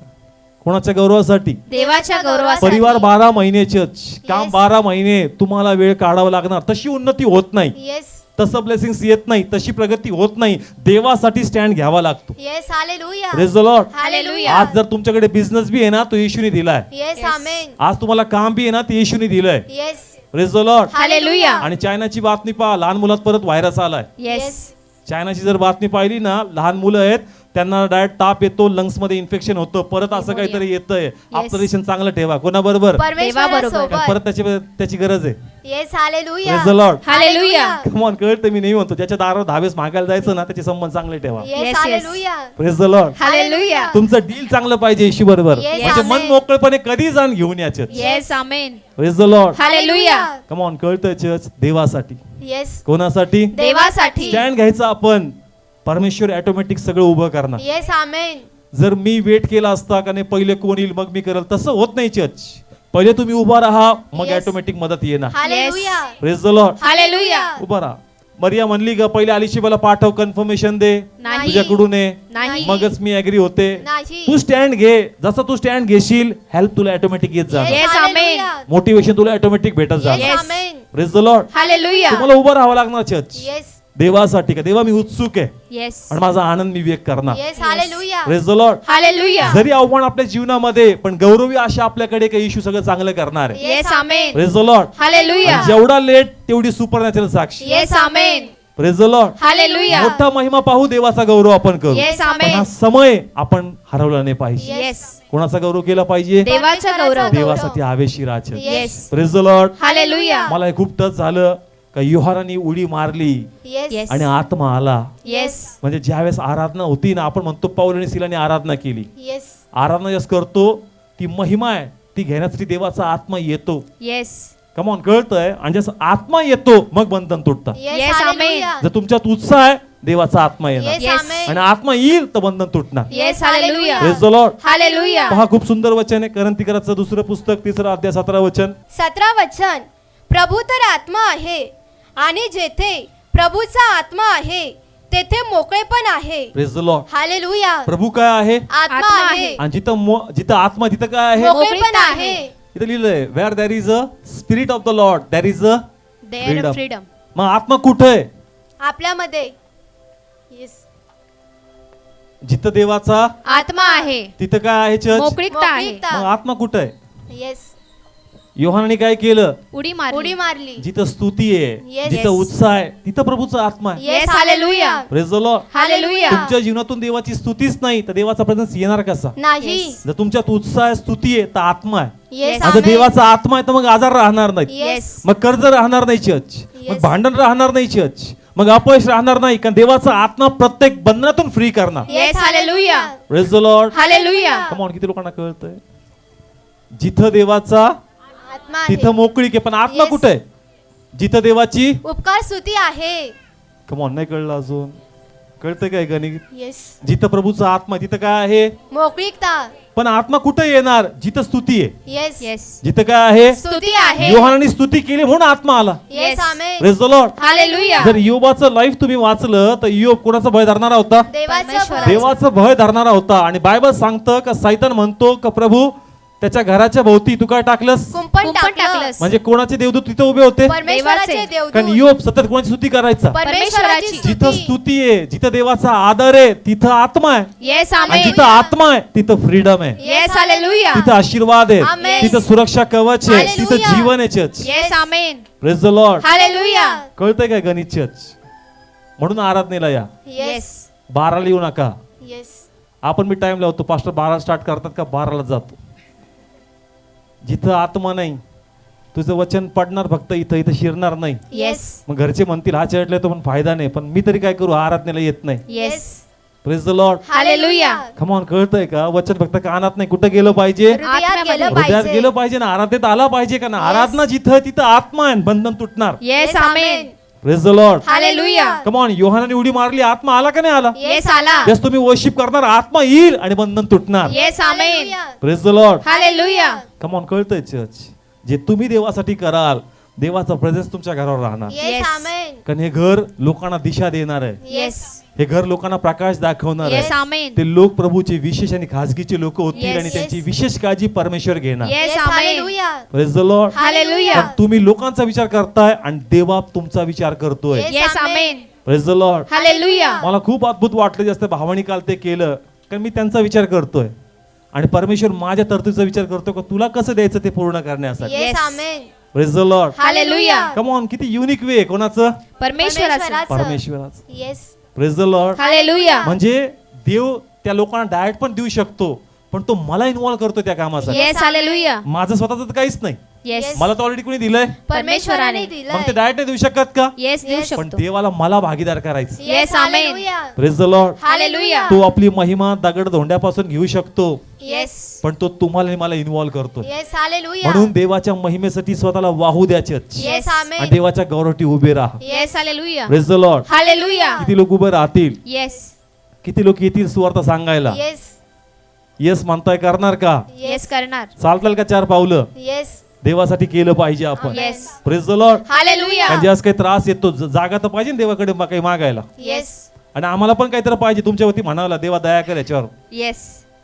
Speaker 1: कोणाच्या गौरवासाठी?
Speaker 2: देवाच्या गौरवासाठी.
Speaker 1: परिवार 12 महिने चर्च काम,
Speaker 3: Yes.
Speaker 1: 12 महिने तुम्हाला वेळ काढावा लागणार. तशी उन्नती होत नाही,
Speaker 3: येस.
Speaker 1: तसं ब्लेसिंग्स येत नाही, तशी प्रगती होत नाही. देवासाठी स्टँड घ्यावा लागतो.
Speaker 3: Yes. Hallelujah.
Speaker 1: Praise the Lord.
Speaker 3: Hallelujah.
Speaker 1: आज जर तुमच्याकडे बिझनेस बी आहे ना, तो येशूने दिलाय.
Speaker 3: Yes
Speaker 2: Yes.
Speaker 3: आमेन.
Speaker 1: आज तुम्हाला काम बी आहे ना, ते येशूने दिलंय.
Speaker 3: Yes.
Speaker 1: Praise the Lord.
Speaker 2: Hallelujah.
Speaker 1: आणि चायनाची बातमी पहा, लहान मुलात परत व्हायरस आलाय.
Speaker 2: येस.
Speaker 1: चायनाची जर बातमी पाहिली ना, लहान मुलं आहेत त्यांना डायरेक्ट ताप येतो, लंग्स मध्ये इन्फेक्शन होतं, परत असं
Speaker 2: Pneumonia.
Speaker 1: काहीतरी येतंय. आपलं रेशन चांगलं ठेवा. कोणाबरोबर?
Speaker 3: परमेश्वरासोबत.
Speaker 2: देवाबरोबर.
Speaker 1: परत त्याची गरज आहे.
Speaker 3: Yes. Hallelujah.
Speaker 1: Praise the Lord.
Speaker 2: Hallelujah.
Speaker 1: Come on, कळतं मी नाही म्हणतो, ज्याच्या दारावर दहावेस मागायला जायचं ना, त्याचे संबंध चांगले ठेवा.
Speaker 3: Yes.
Speaker 2: Yes, yes.
Speaker 3: Hallelujah.
Speaker 1: Praise the Lord.
Speaker 2: Hallelujah.
Speaker 1: तुमचं डील चांगलं पाहिजे येशू बरोबर.
Speaker 3: Yes,
Speaker 1: म्हणजे मन
Speaker 3: amen.
Speaker 1: मोकळेपणे कधी जाण घेऊन याचे.
Speaker 2: Yes. Amen.
Speaker 1: Praise the Lord.
Speaker 2: Hallelujah.
Speaker 1: Come on, कळतं चर्च देवासाठी.
Speaker 3: येस.
Speaker 1: कोणासाठी?
Speaker 2: देवासाठी.
Speaker 1: स्टँड घ्यायचा आपण. परमेश्वर ऑटोमॅटिक सगळं उभं करणार.
Speaker 3: येस आमेन.
Speaker 1: जर मी वेट केला असता का नाही, पहिले कोण येईल मग मी करेल, तसं होत नाही चर्च. पहिले तुम्ही उभा राहा, मग
Speaker 3: Yes.
Speaker 1: ऑटोमॅटिक मदत येणार.
Speaker 3: Hallelujah.
Speaker 1: Praise the Lord.
Speaker 2: Hallelujah.
Speaker 1: उभा राहा. मरिया म्हणली का पहिले अलिशिबाला पाठव, कन्फर्मेशन दे
Speaker 2: नाही.
Speaker 1: तुझ्याकडून आहे,
Speaker 2: नाही.
Speaker 1: मगच मी ऍग्री होते.
Speaker 3: नाही.
Speaker 1: तू स्टँड घे. जसं तू स्टँड घेशील, हेल्प तुला ऑटोमॅटिक येत जाणार.
Speaker 2: Yes, amen.
Speaker 1: मोटिवेशन तुला ऑटोमॅटिक भेटत
Speaker 3: येस
Speaker 1: जाणार.
Speaker 2: Yes.
Speaker 3: Amen.
Speaker 1: Praise the Lord.
Speaker 2: Hallelujah.
Speaker 1: तुम्हाला उभं राहावं लागणार चर्च
Speaker 3: येस.
Speaker 1: देवासाठी. का देवा मी उत्सुक आहे
Speaker 2: येस.
Speaker 1: आणि माझा आनंद मी व्यक्त करणार.
Speaker 3: Yes. Hallelujah.
Speaker 1: Praise the Lord.
Speaker 2: Hallelujah.
Speaker 1: जरी आव्हान आपल्या जीवनामध्ये, पण गौरवी आशा आपल्याकडे काही इशू सगळं चांगलं करणार आहे.
Speaker 2: Yes. Amen.
Speaker 1: Praise the Lord.
Speaker 2: Hallelujah.
Speaker 1: आणि जेवढा लेट तेवढी supernatural Sakshi.
Speaker 2: Yes. Amen.
Speaker 1: Praise the Lord.
Speaker 2: Hallelujah.
Speaker 1: मोठा महिमा पाहू, देवाचा गौरव आपण करू.
Speaker 2: येस.
Speaker 1: पण हा
Speaker 2: आमेन.
Speaker 1: समय आपण हरवला नाही पाहिजे.
Speaker 2: येस.
Speaker 1: कोणाचा गौरव केला पाहिजे?
Speaker 2: देवाचा गौरव.
Speaker 1: देवासाठी हवेशीर आहे.
Speaker 2: Yes.
Speaker 1: Praise the Lord.
Speaker 2: Hallelujah.
Speaker 1: मला हे खूप टच झालं का योहानाने उडी मारली
Speaker 3: येस.
Speaker 2: येस.
Speaker 1: आणि आत्मा आला.
Speaker 2: येस.
Speaker 1: म्हणजे ज्यावेळेस आराधना होती ना, आपण म्हणतो पौल आणि सिलाने आराधना केली.
Speaker 3: येस.
Speaker 1: आराधना जस करतो, ती महिमा आहे, ती घेण्यासाठी देवाचा आत्मा येतो.
Speaker 2: येस.
Speaker 1: कम ऑन, कळतंय? आणि जसं आत्मा येतो मग बंधन तुटतं.
Speaker 3: येस.
Speaker 2: Yes,
Speaker 3: hallelujah.
Speaker 1: जर तुमच्यात उत्साह आहे, देवाचा आत्मा येणार.
Speaker 3: येस.
Speaker 2: Yes.
Speaker 3: आमेन.
Speaker 1: आणि आत्मा येईल तर बंधन तुटणार.
Speaker 2: Yes. Hallelujah.
Speaker 1: Praise the Lord.
Speaker 2: Hallelujah.
Speaker 1: पहा, खूप सुंदर वचन आहे. करंथीकराचं दुसरं पुस्तक 3 अध्याय 17 वचन.
Speaker 3: 17 वचन. प्रभू तर आत्मा आहे आणि जेथे प्रभूचा आत्मा आहे तेथे मोकळेपण आहे.
Speaker 1: Praise the Lord.
Speaker 3: हालेलुया.
Speaker 1: प्रभू काय आहे?
Speaker 3: आत्मा
Speaker 2: आत्मा
Speaker 3: आहे.
Speaker 2: आहे.
Speaker 1: आणि जिथं आत्मा तिथं काय आहे?
Speaker 3: मोकळेपण आहे.
Speaker 1: इथं लिहिलंय, where there is a spirit of the Lord there is a
Speaker 2: there
Speaker 1: Freedom.
Speaker 2: Freedom.
Speaker 1: मग आत्मा कुठं आहे?
Speaker 3: आपल्यामध्ये. येस.
Speaker 1: जिथं देवाचा
Speaker 2: आत्मा आहे.
Speaker 1: तिथं काय आहे चर्च?
Speaker 2: मोकळीकता आहे.
Speaker 3: मोकळीकता.
Speaker 1: मग आत्मा कुठं आहे?
Speaker 3: येस.
Speaker 1: योहानाने काय केलं?
Speaker 2: उडी मारली.
Speaker 3: उडी मारली.
Speaker 1: जिथं स्तुती आहे,
Speaker 3: Yes.
Speaker 1: जिथं उत्साह आहे, तिथं प्रभूचा आत्मा आहे.
Speaker 3: Yes.
Speaker 2: Yes, hallelujah.
Speaker 1: Praise the Lord.
Speaker 2: Hallelujah.
Speaker 1: तुमच्या जीवनातून देवाची स्तुतीच नाही तर देवाचा प्रेझेन्स येणार कसा?
Speaker 3: नाही.
Speaker 2: Yes.
Speaker 1: जर तुमच्यात उत्साह आहे, स्तुती आहे, तर आत्मा आहे.
Speaker 3: येस.
Speaker 2: Yes.
Speaker 1: आता
Speaker 3: आमेन.
Speaker 1: देवाचा आत्मा आहे तर मग आजार राहणार नाही,
Speaker 3: येस.
Speaker 1: मग कर्ज राहणार नाही चर्च, मग
Speaker 3: Yes.
Speaker 1: भांडण राहणार नाही चर्च, मग अपयश राहणार नाही, कारण देवाचा आत्मा प्रत्येक बंधनातून फ्री करणार.
Speaker 2: Yes. Hallelujah.
Speaker 1: Praise the Lord.
Speaker 2: Hallelujah.
Speaker 1: Come on, किती लोकांना कळतंय? जिथं देवाचा
Speaker 3: आत्मा आहे.
Speaker 1: तिथं मोकळीक आहे, पण आत्मा
Speaker 3: Yes.
Speaker 1: कुठे आहे? जिथं देवाची.
Speaker 3: उपकार स्तुती आहे.
Speaker 1: कम ऑन, नाही कळलं अजून? कळतंय काय गणित?
Speaker 3: येस.
Speaker 1: जिथं प्रभूचा आत्मा तिथं काय आहे?
Speaker 3: मोकळीकता.
Speaker 1: पण आत्मा कुठे येणार? जिथं स्तुती आहे.
Speaker 3: येस.
Speaker 2: येस.
Speaker 1: जिथं काय आहे?
Speaker 3: स्तुती आहे.
Speaker 1: योहानाने स्तुती केली म्हणून आत्मा आला.
Speaker 3: Yes.
Speaker 2: Yes.
Speaker 3: Amen.
Speaker 1: Praise the Lord.
Speaker 2: Hallelujah.
Speaker 1: जर योबाचं लाईफ तुम्ही वाचलं तर योब कोणाचा भय धरणारा होता?
Speaker 3: देवाचं
Speaker 2: परमेश्वराचं.
Speaker 3: भय.
Speaker 1: देवाचं भय धरणारा होता. आणि बायबल सांगतं का सैतान म्हणतो का प्रभू त्याच्या घराच्या भोवती तू काय टाकलंस?
Speaker 3: कुंपण
Speaker 2: कुंपण
Speaker 3: टाकलं.
Speaker 2: टाकलंस.
Speaker 1: म्हणजे कोणाचे देवदूत तिथे उभे होते?
Speaker 3: परमेश्वराचे
Speaker 2: देवाचे.
Speaker 1: कारण
Speaker 3: देवदूत.
Speaker 1: योब सतत कोणाची स्तुती करायचा.
Speaker 3: परमेश्वराची
Speaker 1: जिथं
Speaker 3: स्तुती.
Speaker 1: स्तुती आहे, जिथं देवाचा आदर आहे, तिथं आत्मा आहे.
Speaker 2: येस.
Speaker 1: आणि
Speaker 2: आमेन.
Speaker 1: जिथं आत्मा आहे तिथं फ्रीडम आहे,
Speaker 2: येस. हालेलुया.
Speaker 1: तिथं आशीर्वाद आहे,
Speaker 3: Amen.
Speaker 1: तिथं सुरक्षा कवच आहे, तिथं
Speaker 3: Hallelujah.
Speaker 1: जीवन आहे church.
Speaker 2: Yes. Amen.
Speaker 1: Praise the Lord.
Speaker 2: Hallelujah.
Speaker 1: कळतंय काय गणित चर्च? म्हणून आराधनेला या.
Speaker 3: येस.
Speaker 1: 12ला येऊ नका.
Speaker 3: येस.
Speaker 1: आपण मी टाइम लावतो, पास्टर 12 स्टार्ट करतात का 12ला जातो. जिथं आत्मा नाही तुझं वचन पडणार फक्त इथं, इथं शिरणार नाही.
Speaker 2: येस.
Speaker 1: मग घरचे म्हणतील हा चर्चला तो पण फायदा नाही, पण मी तरी काय करू, आराधनेला येत नाही.
Speaker 2: Yes.
Speaker 1: Praise the Lord.
Speaker 2: Hallelujah.
Speaker 1: Come on, कळतंय का? वचन फक्त कानात नाही, कुठं गेलं पाहिजे?
Speaker 3: हृदयात
Speaker 2: आत्म्यामध्ये.
Speaker 3: गेलं
Speaker 1: हृदयात
Speaker 3: पाहिजे.
Speaker 1: गेलं पाहिजे ना, आराधनेत आला पाहिजे का ना? आराधना जिथं तिथं आत्मा आहे, बंधन तुटणार.
Speaker 2: Yes. Amen.
Speaker 1: Praise the Lord.
Speaker 2: Hallelujah.
Speaker 1: Come on, योहानाने उडी मारली, आत्मा आला का नाही आला?
Speaker 2: येस आला.
Speaker 1: जस तुम्ही वर्शिप करणार आत्मा येईल आणि बंधन तुटणार.
Speaker 2: Yes amen.
Speaker 1: Praise the Lord.
Speaker 2: Hallelujah.
Speaker 1: Come on, कळतंय चर्च, जे तुम्ही देवासाठी कराल देवाचा प्रेझेन्स तुमच्या घरावर राहणार.
Speaker 2: Yes.
Speaker 1: कारण हे घर लोकांना दिशा देणार आहे,
Speaker 2: येस.
Speaker 1: हे घर लोकांना प्रकाश दाखवणार
Speaker 2: येस
Speaker 1: आहे.
Speaker 2: आमेन.
Speaker 1: ते लोक प्रभूचे विशेष आणि खासगीचे लोक होतील
Speaker 2: Yes.
Speaker 1: आणि त्यांची विशेष काळजी परमेश्वर घेणार.
Speaker 2: Yes amen.
Speaker 1: Praise the Lord.
Speaker 2: Hallelujah.
Speaker 1: कारण तुम्ही लोकांचा विचार करताय आणि देवा तुमचा विचार करतोय.
Speaker 2: Yes amen.
Speaker 1: Praise the Lord.
Speaker 2: Hallelujah.
Speaker 1: मला खूप अद्भुत वाटलं जास्त भावानी काल ते केलं, कारण मी त्यांचा विचार करतोय आणि परमेश्वर माझ्या तरतुदीचा विचार करतोय का तुला कसं द्यायचं ते पूर्ण करण्यासाठी.
Speaker 2: Yes.
Speaker 1: Praise the Lord.
Speaker 2: Hallelujah.
Speaker 1: Come on, किती युनिक वे कोणाचं?
Speaker 2: परमेश्वराचं.
Speaker 1: परमेश्वराचं. Praise the Lord.
Speaker 2: हालेलुया.
Speaker 1: म्हणजे देव त्या लोकांना डायरेक्ट पण देऊ शकतो, पण तो मला इन्व्हॉल्व करतो त्या कामासाठी.
Speaker 2: Yes hallelujah.
Speaker 1: माझं स्वतःच तर काहीच नाही,
Speaker 2: येस.
Speaker 1: मला तर ऑलरेडी कोणी दिलंय,
Speaker 2: परमेश्वराने.
Speaker 1: मग ते डायरेक्ट नाही देऊ शकत का?
Speaker 2: येस देऊ
Speaker 1: पण
Speaker 2: शकतो.
Speaker 1: देवाला मला भागीदार करायचं.
Speaker 2: Yes amen.
Speaker 1: Praise the Lord.
Speaker 2: Hallelujah.
Speaker 1: तो आपली महिमा दगड धोंड्यापासून घेऊ शकतो,
Speaker 2: येस.
Speaker 1: पण तो तुम्हाला आणि मला इन्व्हॉल्व करतो.
Speaker 3: Yes hallelujah.
Speaker 1: म्हणून देवाच्या महिमेसाठी स्वतःला वाहू द्यायचे
Speaker 3: येस
Speaker 1: आणि
Speaker 3: आमेन.
Speaker 1: देवाच्या गौरवटी उभे राहा.
Speaker 2: Yes hallelujah.
Speaker 1: Praise the Lord.
Speaker 2: Hallelujah.
Speaker 1: किती लोक उभे राहतील,
Speaker 2: येस.
Speaker 1: किती लोक येतील सुवार्ता सांगायला?
Speaker 3: येस
Speaker 1: येस म्हणताय, करणार का?
Speaker 2: येस करणार.
Speaker 1: चालताल का 4 पावलं?
Speaker 3: येस
Speaker 1: देवासाठी केलं पाहिजे आपण.
Speaker 2: Yes.
Speaker 1: Praise the Lord.
Speaker 2: Hallelujah.
Speaker 1: म्हणजे आज काही त्रास येतो, जागा तर पाहिजे ना देवाकडे काही मागायला,
Speaker 2: येस.
Speaker 1: आणि आम्हाला पण काहीतरी पाहिजे तुमच्यावरती म्हणाला, देवा दया कर याच्यावर,
Speaker 2: येस.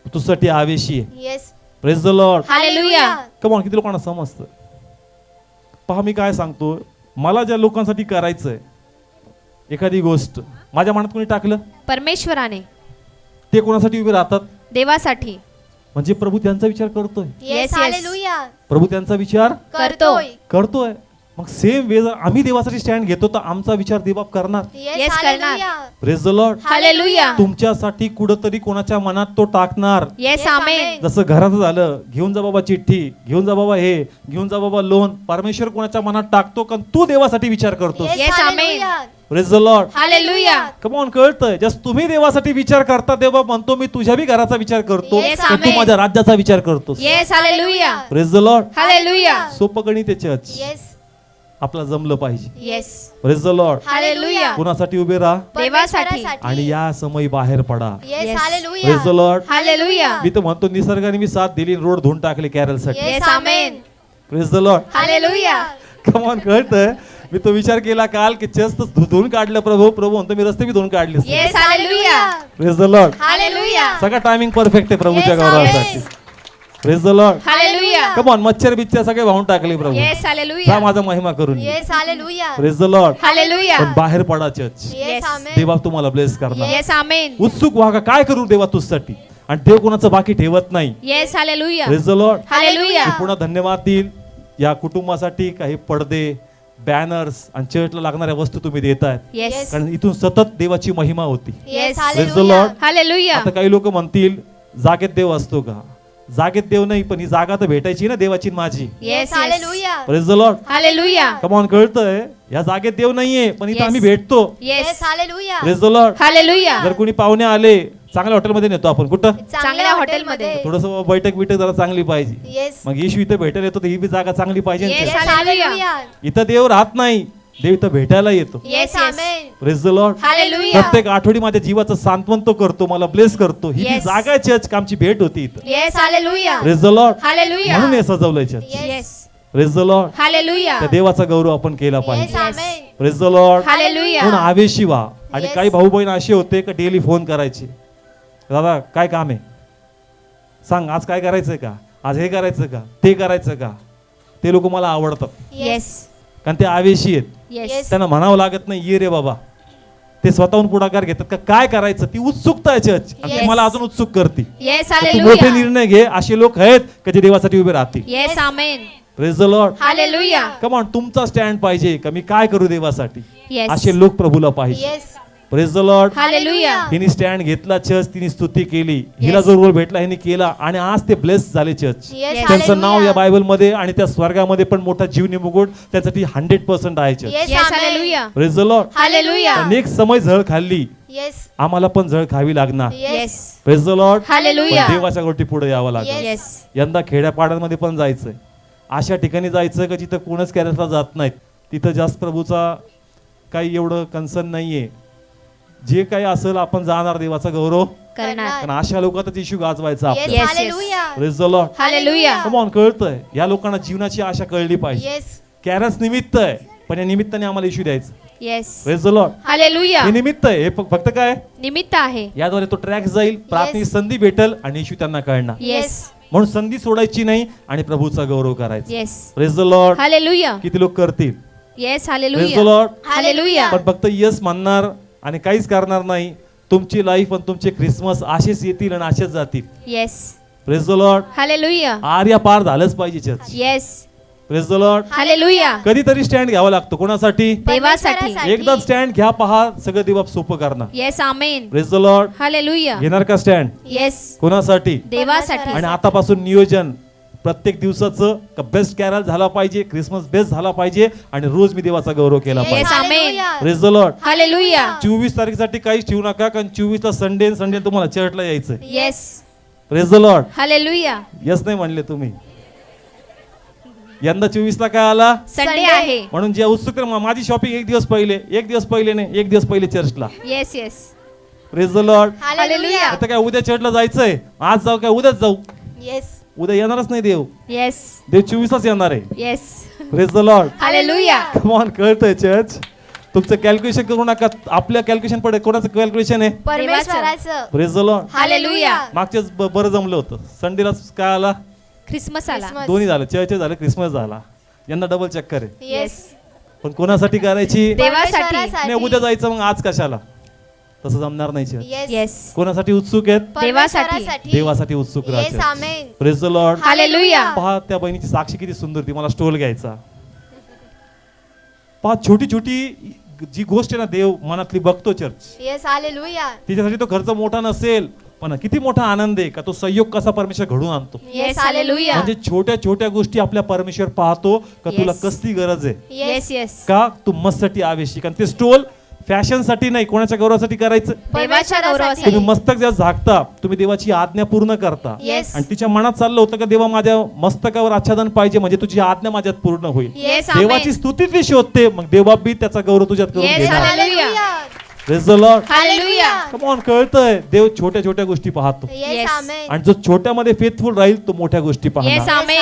Speaker 1: तुझ्यासाठी आवेशी आहे.
Speaker 3: Yes
Speaker 1: praise the Lord.
Speaker 2: Hallelujah.
Speaker 1: Come on, किती लोकांना समजतं? पहा मी काय सांगतो, मला ज्या लोकांसाठी करायचंय एखादी गोष्ट, माझ्या मनात कोणी टाकलं,
Speaker 2: परमेश्वराने.
Speaker 1: ते कोणासाठी उभे राहतात?
Speaker 2: देवासाठी.
Speaker 1: म्हणजे प्रभू त्यांचा विचार करतोय,
Speaker 3: येस
Speaker 2: येस.
Speaker 3: हालेलुया.
Speaker 1: प्रभू त्यांचा विचार
Speaker 3: करतोय.
Speaker 1: करतोय. मग सेम वे जर आम्ही देवासाठी स्टँड घेतो तर आमचा विचार देवबाप करणार.
Speaker 3: Yes
Speaker 2: yes
Speaker 3: hallelujah.
Speaker 1: Praise the Lord.
Speaker 2: Hallelujah.
Speaker 1: तुमच्यासाठी कुठंतरी कोणाच्या मनात तो टाकणार.
Speaker 2: येस आमेन.
Speaker 1: जसं घराचं झालं, घेऊन जा बाबा चिठ्ठी, घेऊन जा बाबा हे, घेऊन जा बाबा लोन. परमेश्वर कोणाच्या मनात टाकतो कारण तू देवासाठी विचार करतो.
Speaker 3: Yes
Speaker 2: yes amen.
Speaker 3: Hallelujah.
Speaker 1: Praise the Lord.
Speaker 2: Hallelujah.
Speaker 1: Come on, कळतंय? जस्ट तुम्ही देवासाठी विचार करता तेव्हा म्हणतो मी तुझ्या बी घराचा विचार करतो,
Speaker 2: Yes,
Speaker 1: तर तू
Speaker 2: amen.
Speaker 1: माझ्या राज्याचा विचार करतोस.
Speaker 2: Yes hallelujah.
Speaker 1: Praise the Lord.
Speaker 2: Hallelujah.
Speaker 1: सोपं गणित आहे चर्च,
Speaker 3: येस
Speaker 1: आपला जमलं पाहिजे.
Speaker 2: Yes.
Speaker 1: Praise the Lord.
Speaker 2: Hallelujah.
Speaker 1: कोणासाठी उभे राहा
Speaker 2: देवासाठी.
Speaker 1: आणि या समयी बाहेर पडा.
Speaker 3: Yes
Speaker 2: Yes.
Speaker 3: Hallelujah.
Speaker 1: Praise the Lord.
Speaker 2: Hallelujah.
Speaker 1: मी तर म्हणतो निसर्गाने मी साथ दिली, रोड धुवून टाकले कॅरलसाठी.
Speaker 2: Yes amen.
Speaker 1: Praise the Lord.
Speaker 2: Hallelujah.
Speaker 1: Come on, कळतंय? मी तो विचार केला काल की चर्च तर धुवून काढलं प्रभू, प्रभू म्हणतो मी रस्ते बी धुवून काढले.
Speaker 2: Yes hallelujah.
Speaker 1: Praise the Lord.
Speaker 2: Hallelujah.
Speaker 1: सगळा टायमिंग परफेक्ट आहे प्रभूच्या
Speaker 3: Yes,
Speaker 1: गौरवासाठी. Praise the Lord.
Speaker 2: Hallelujah.
Speaker 1: Come on, मच्छर बिच्छर सगळे वाहून टाकले प्रभू.
Speaker 2: येस
Speaker 1: जा
Speaker 2: हालेलुया.
Speaker 1: माझा महिमा करून.
Speaker 3: Yes hallelujah.
Speaker 1: Praise the Lord.
Speaker 2: Hallelujah.
Speaker 1: पण बाहेर पडा चर्च,
Speaker 3: येस
Speaker 2: Yes.
Speaker 3: आमेन.
Speaker 1: देवा तुम्हाला ब्लेस करणार.
Speaker 2: येस आमेन.
Speaker 1: उत्सुक व्हा का काय करू देवा तुझसाठी, आणि देव कोणाचं बाकी ठेवत नाही.
Speaker 2: Yes hallelujah.
Speaker 1: Praise the Lord.
Speaker 2: Hallelujah.
Speaker 1: मी पुन्हा धन्यवाद देईल या कुटुंबासाठी. काही पडदे, बॅनर्स आणि चर्चला लागणाऱ्या वस्तू तुम्ही देतायत,
Speaker 2: येस.
Speaker 1: कारण इथून सतत देवाची महिमा होती.
Speaker 3: Yes
Speaker 1: Praise the
Speaker 3: hallelujah.
Speaker 1: Lord.
Speaker 2: Hallelujah.
Speaker 1: आता काही लोक म्हणतील जागेत देव असतो का? जागेत देव नाही, पण ही जागा तर भेटायची ना देवाची आणि माझी.
Speaker 2: Yes
Speaker 3: yes hallelujah.
Speaker 1: Praise the Lord.
Speaker 2: Hallelujah.
Speaker 1: Come on, कळतंय? या जागेत देव नाहीये, पण इथं
Speaker 2: Yes.
Speaker 1: आम्ही भेटतो.
Speaker 2: Yes.
Speaker 3: Yes hallelujah.
Speaker 1: Praise the Lord.
Speaker 2: Hallelujah.
Speaker 1: जर कोणी पाहुणे आले, चांगल्या हॉटेलमध्ये नेतो आपण. कुठं?
Speaker 2: चांगल्या हॉटेलमध्ये.
Speaker 1: थोडस बैठक बिठक जरा चांगली पाहिजे.
Speaker 3: येस
Speaker 1: मग येशू इथं भेटायला येतो तर ही बी जागा चांगली पाहिजे ना
Speaker 2: Yes.
Speaker 1: church.
Speaker 3: Yes hallelujah.
Speaker 1: इथं देव राहत नाही, देव इथं भेटायला येतो.
Speaker 3: Yes
Speaker 2: yes.
Speaker 3: Amen.
Speaker 1: Praise the Lord.
Speaker 2: Hallelujah.
Speaker 1: प्रत्येक आठवडी माझ्या जीवाचं सांत्वन तो करतो, मला ब्लेस करतो. ही जी
Speaker 2: Yes.
Speaker 1: जागा आहे चर्च, आमची भेट होती इथं.
Speaker 2: Yes hallelujah.
Speaker 1: Praise the Lord.
Speaker 2: Hallelujah.
Speaker 1: म्हणून हे सजवलंय church.
Speaker 2: Yes.
Speaker 1: Praise the Lord.
Speaker 2: Hallelujah.
Speaker 1: त्या देवाचा गौरव आपण केला
Speaker 3: येस
Speaker 1: पाहिजे.
Speaker 3: Amen.
Speaker 1: Praise the Lord.
Speaker 2: Hallelujah.
Speaker 1: म्हणून आवेशी व्हा. आणि
Speaker 3: Yes.
Speaker 1: काही भाऊ बहीण असे होते का डेली फोन करायचे, दादा काय काम आहे, सांग आज काय करायचंय का, आज हे करायचं का, ते करायचं का. ते लोक मला आवडतात
Speaker 2: येस.
Speaker 1: कारण ते आवेशी आहेत.
Speaker 2: येस.
Speaker 1: त्यांना म्हणावं लागत नाही ये रे बाबा, ते स्वतःहून पुढाकार घेतात का काय करायचं. ती उत्सुकता आहे चर्च, आणि ती
Speaker 2: Yes.
Speaker 1: मला अजून उत्सुक करते.
Speaker 2: येस
Speaker 1: तर तू मोठे
Speaker 2: हालेलुया.
Speaker 1: निर्णय घे. असे लोक आहेत का जे देवासाठी उभे राहतील.
Speaker 2: Yes amen.
Speaker 1: Praise the Lord.
Speaker 2: Hallelujah.
Speaker 1: Come on, तुमचा स्टँड पाहिजे का मी काय करू देवासाठी.
Speaker 2: येस.
Speaker 1: असे लोक प्रभूला पाहिजे.
Speaker 3: Yes
Speaker 1: praise the Lord.
Speaker 2: Hallelujah.
Speaker 1: हिने स्टँड घेतला चर्च, तिने स्तुती केली, हिला
Speaker 2: Yes.
Speaker 1: जो रोल भेटला हिने केला, आणि आज ते ब्लेस झाले चर्च.
Speaker 3: Yes
Speaker 2: Yes.
Speaker 1: त्यांचं नाव या
Speaker 3: हालेलुया.
Speaker 1: बायबल मध्ये आणि त्या स्वर्गामध्ये पण मोठा जीवनी मुकुट त्यासाठी 100% आहे church.
Speaker 3: Yes
Speaker 2: yes
Speaker 3: amen.
Speaker 2: Hallelujah.
Speaker 1: Praise the Lord.
Speaker 2: Hallelujah.
Speaker 1: अनेक समय झळ खाल्ली,
Speaker 3: येस
Speaker 1: आम्हाला पण झळ खावी लागणार.
Speaker 3: Yes
Speaker 1: praise the Lord.
Speaker 2: Hallelujah.
Speaker 1: पण देवाच्या गोष्टी पुढे यावं लागेल.
Speaker 3: Yes.
Speaker 2: येस.
Speaker 1: यंदा खेड्यापाड्यांमध्ये पण जायचंय, अशा ठिकाणी जायचं का जिथं कोणच कॅरेक्टर जात नाहीत, तिथं जास्त प्रभूचा काही एवढं कन्सर्न नाहीये. जे काही असेल आपण जाणार देवाचा गौरव,
Speaker 2: करणार.
Speaker 1: कारण अशा लोकांतच येशू गाजवायचा
Speaker 3: येस
Speaker 1: आपल्याला.
Speaker 2: Yes, yes.
Speaker 3: Hallelujah
Speaker 1: praise the Lord.
Speaker 2: Hallelujah.
Speaker 1: Come on, कळतंय या लोकांना जीवनाची आशा कळली पाहिजे.
Speaker 3: येस
Speaker 1: कॅरल्स निमित्त आहे, पण या निमित्ताने आम्हाला येशू द्यायचं.
Speaker 2: Yes.
Speaker 1: Praise the Lord.
Speaker 2: Hallelujah.
Speaker 1: हे निमित्त आहे, हे फक्त काय,
Speaker 2: निमित्त आहे.
Speaker 1: याद्वारे तो ट्रॅक जाईल, प्रार्थनेची संधी भेटल आणि येशू त्यांना कळणार.
Speaker 2: येस.
Speaker 1: म्हणून संधी सोडायची नाही आणि प्रभूचा गौरव करायचा.
Speaker 2: Yes.
Speaker 1: Praise the Lord.
Speaker 2: Hallelujah.
Speaker 1: किती लोक करतील?
Speaker 2: Yes.
Speaker 1: Praise the
Speaker 2: hallelujah.
Speaker 1: Lord.
Speaker 2: Hallelujah.
Speaker 1: पण फक्त यस म्हणणार आणि काहीच करणार नाही, तुमची लाईफ आणि तुमचे क्रिसमस असेच येतील आणि असेच जातील.
Speaker 2: Yes.
Speaker 1: Praise the Lord.
Speaker 2: Hallelujah.
Speaker 1: Arya पार झालंच पाहिजे church.
Speaker 2: Yes.
Speaker 1: Praise the Lord.
Speaker 2: Hallelujah.
Speaker 1: कधीतरी स्टँड घ्यावा लागतो. कोणासाठी?
Speaker 2: देवासाठी.
Speaker 1: एकदा स्टँड घ्या, पहा सगळं देवा सोपं करणार.
Speaker 2: Yes. Amen.
Speaker 1: Praise the Lord.
Speaker 2: Hallelujah.
Speaker 1: घेणार का स्टँड?
Speaker 2: येस.
Speaker 1: कोणासाठी?
Speaker 2: देवासाठी.
Speaker 1: आणि आतापासून नियोजन प्रत्येक दिवसाचं का बेस्ट कॅरल झाला पाहिजे, क्रिसमस बेस्ट झाला पाहिजे आणि रोज मी देवाचा गौरव केला
Speaker 2: Yes,
Speaker 1: पाहिजे.
Speaker 2: amen.
Speaker 1: Praise the Lord.
Speaker 2: Hallelujah.
Speaker 1: 24 तारखेसाठी काहीच ठेवू नका, कारण 24 ला संडे तुम्हाला चर्चला यायचंय.
Speaker 2: Yes.
Speaker 1: Praise the Lord.
Speaker 2: Hallelujah.
Speaker 1: Yes नाही म्हणले तुम्ही. यंदा 24 ला काय आला?
Speaker 2: संडे आहे.
Speaker 1: म्हणून जे उत्सुक, माझी शॉपिंग एक दिवस पहिले नाही, एक दिवस पहिले चर्चला.
Speaker 2: Yes. Yes.
Speaker 1: Praise the Lord.
Speaker 2: Hallelujah.
Speaker 1: आता काय उद्या चर्चला जायचंय, आज जाऊ काय उद्याच जाऊ?
Speaker 3: येस
Speaker 1: उद्या येणारच नाही देव.
Speaker 2: येस.
Speaker 1: देव 24 लाच येणार आहे.
Speaker 2: Yes.
Speaker 1: Praise the Lord.
Speaker 2: Hallelujah.
Speaker 1: Come on, कळतंय चर्च. तुमचं कॅल्क्युलेशन करू नका, आपल्या कॅल्क्युलेशन पडे. कोणाचं कॅल्क्युलेशन आहे?
Speaker 3: परमेश्वराचं.
Speaker 1: Praise the Lord.
Speaker 2: हालेलुया.
Speaker 1: मागच्याच बरं जमलं होतं. संडेला काय आला?
Speaker 2: ख्रिसमस आला.
Speaker 3: Christmas.
Speaker 1: दोन्ही झालं, चर्च झालं, क्रिसमस झाला. यंदा डबल चक्कर आहे.
Speaker 3: येस
Speaker 1: पण कोणासाठी करायची?
Speaker 2: देवासाठी.
Speaker 1: नाही उद्या जायचं, मग आज कशाला? तसं जमणार नाही चर्च.
Speaker 3: Yes
Speaker 2: yes.
Speaker 1: कोणासाठी उत्सुक आहेत?
Speaker 2: देवासाठी.
Speaker 1: देवासाठी उत्सुक
Speaker 3: येस
Speaker 1: राहा.
Speaker 3: Amen.
Speaker 1: Praise the Lord.
Speaker 2: Hallelujah.
Speaker 1: पहा त्या बहिणीची साक्षी किती सुंदर, ती मला स्टोल घ्यायचा. पहा छोटी छोटी जी गोष्ट आहे ना, देव मनातली बघतो चर्च.
Speaker 3: Yes hallelujah.
Speaker 1: तिच्यासाठी तो खर्च मोठा नसेल, पण किती मोठा आनंद आहे का तो संयोग कसा परमेश्वर घडून आणतो.
Speaker 2: येस. हालेलुया.
Speaker 1: म्हणजे छोट्या छोट्या गोष्टी आपल्या परमेश्वर पाहतो का
Speaker 2: Yes.
Speaker 1: तुला कसली गरज आहे,
Speaker 2: येस. येस.
Speaker 1: का तू मस्तसाठी आवश्यक. आणि ते स्टोल फॅशन साठी नाही, कोणाच्या गौरवासाठी करायचं.
Speaker 2: देवाच्या गौरवासाठी.
Speaker 1: तुम्ही मस्तक ज्या झाकता, तुम्ही देवाची आज्ञा पूर्ण करता.
Speaker 3: Yes.
Speaker 1: आणि तिच्या मनात चाललं होतं का देवा माझ्या मस्तकावर आच्छादन पाहिजे, म्हणजे तुझी आज्ञा माझ्यात पूर्ण होईल.
Speaker 2: येस.
Speaker 1: देवाची स्तुती ती शोधते, मग देवा बी त्याचा गौरव तुझ्यात करून
Speaker 2: Yes,
Speaker 1: घेणार.
Speaker 2: Hallelujah.
Speaker 1: Praise the Lord.
Speaker 2: Hallelujah.
Speaker 1: Come on, कळतंय देव छोट्या छोट्या गोष्टी पाहतो.
Speaker 3: Yes
Speaker 2: Yes.
Speaker 3: आमेन.
Speaker 1: आणि जो छोट्यामध्ये फेथफुल राहील तो मोठ्या गोष्टी
Speaker 2: येस.
Speaker 1: पाहणार.
Speaker 2: आमेन.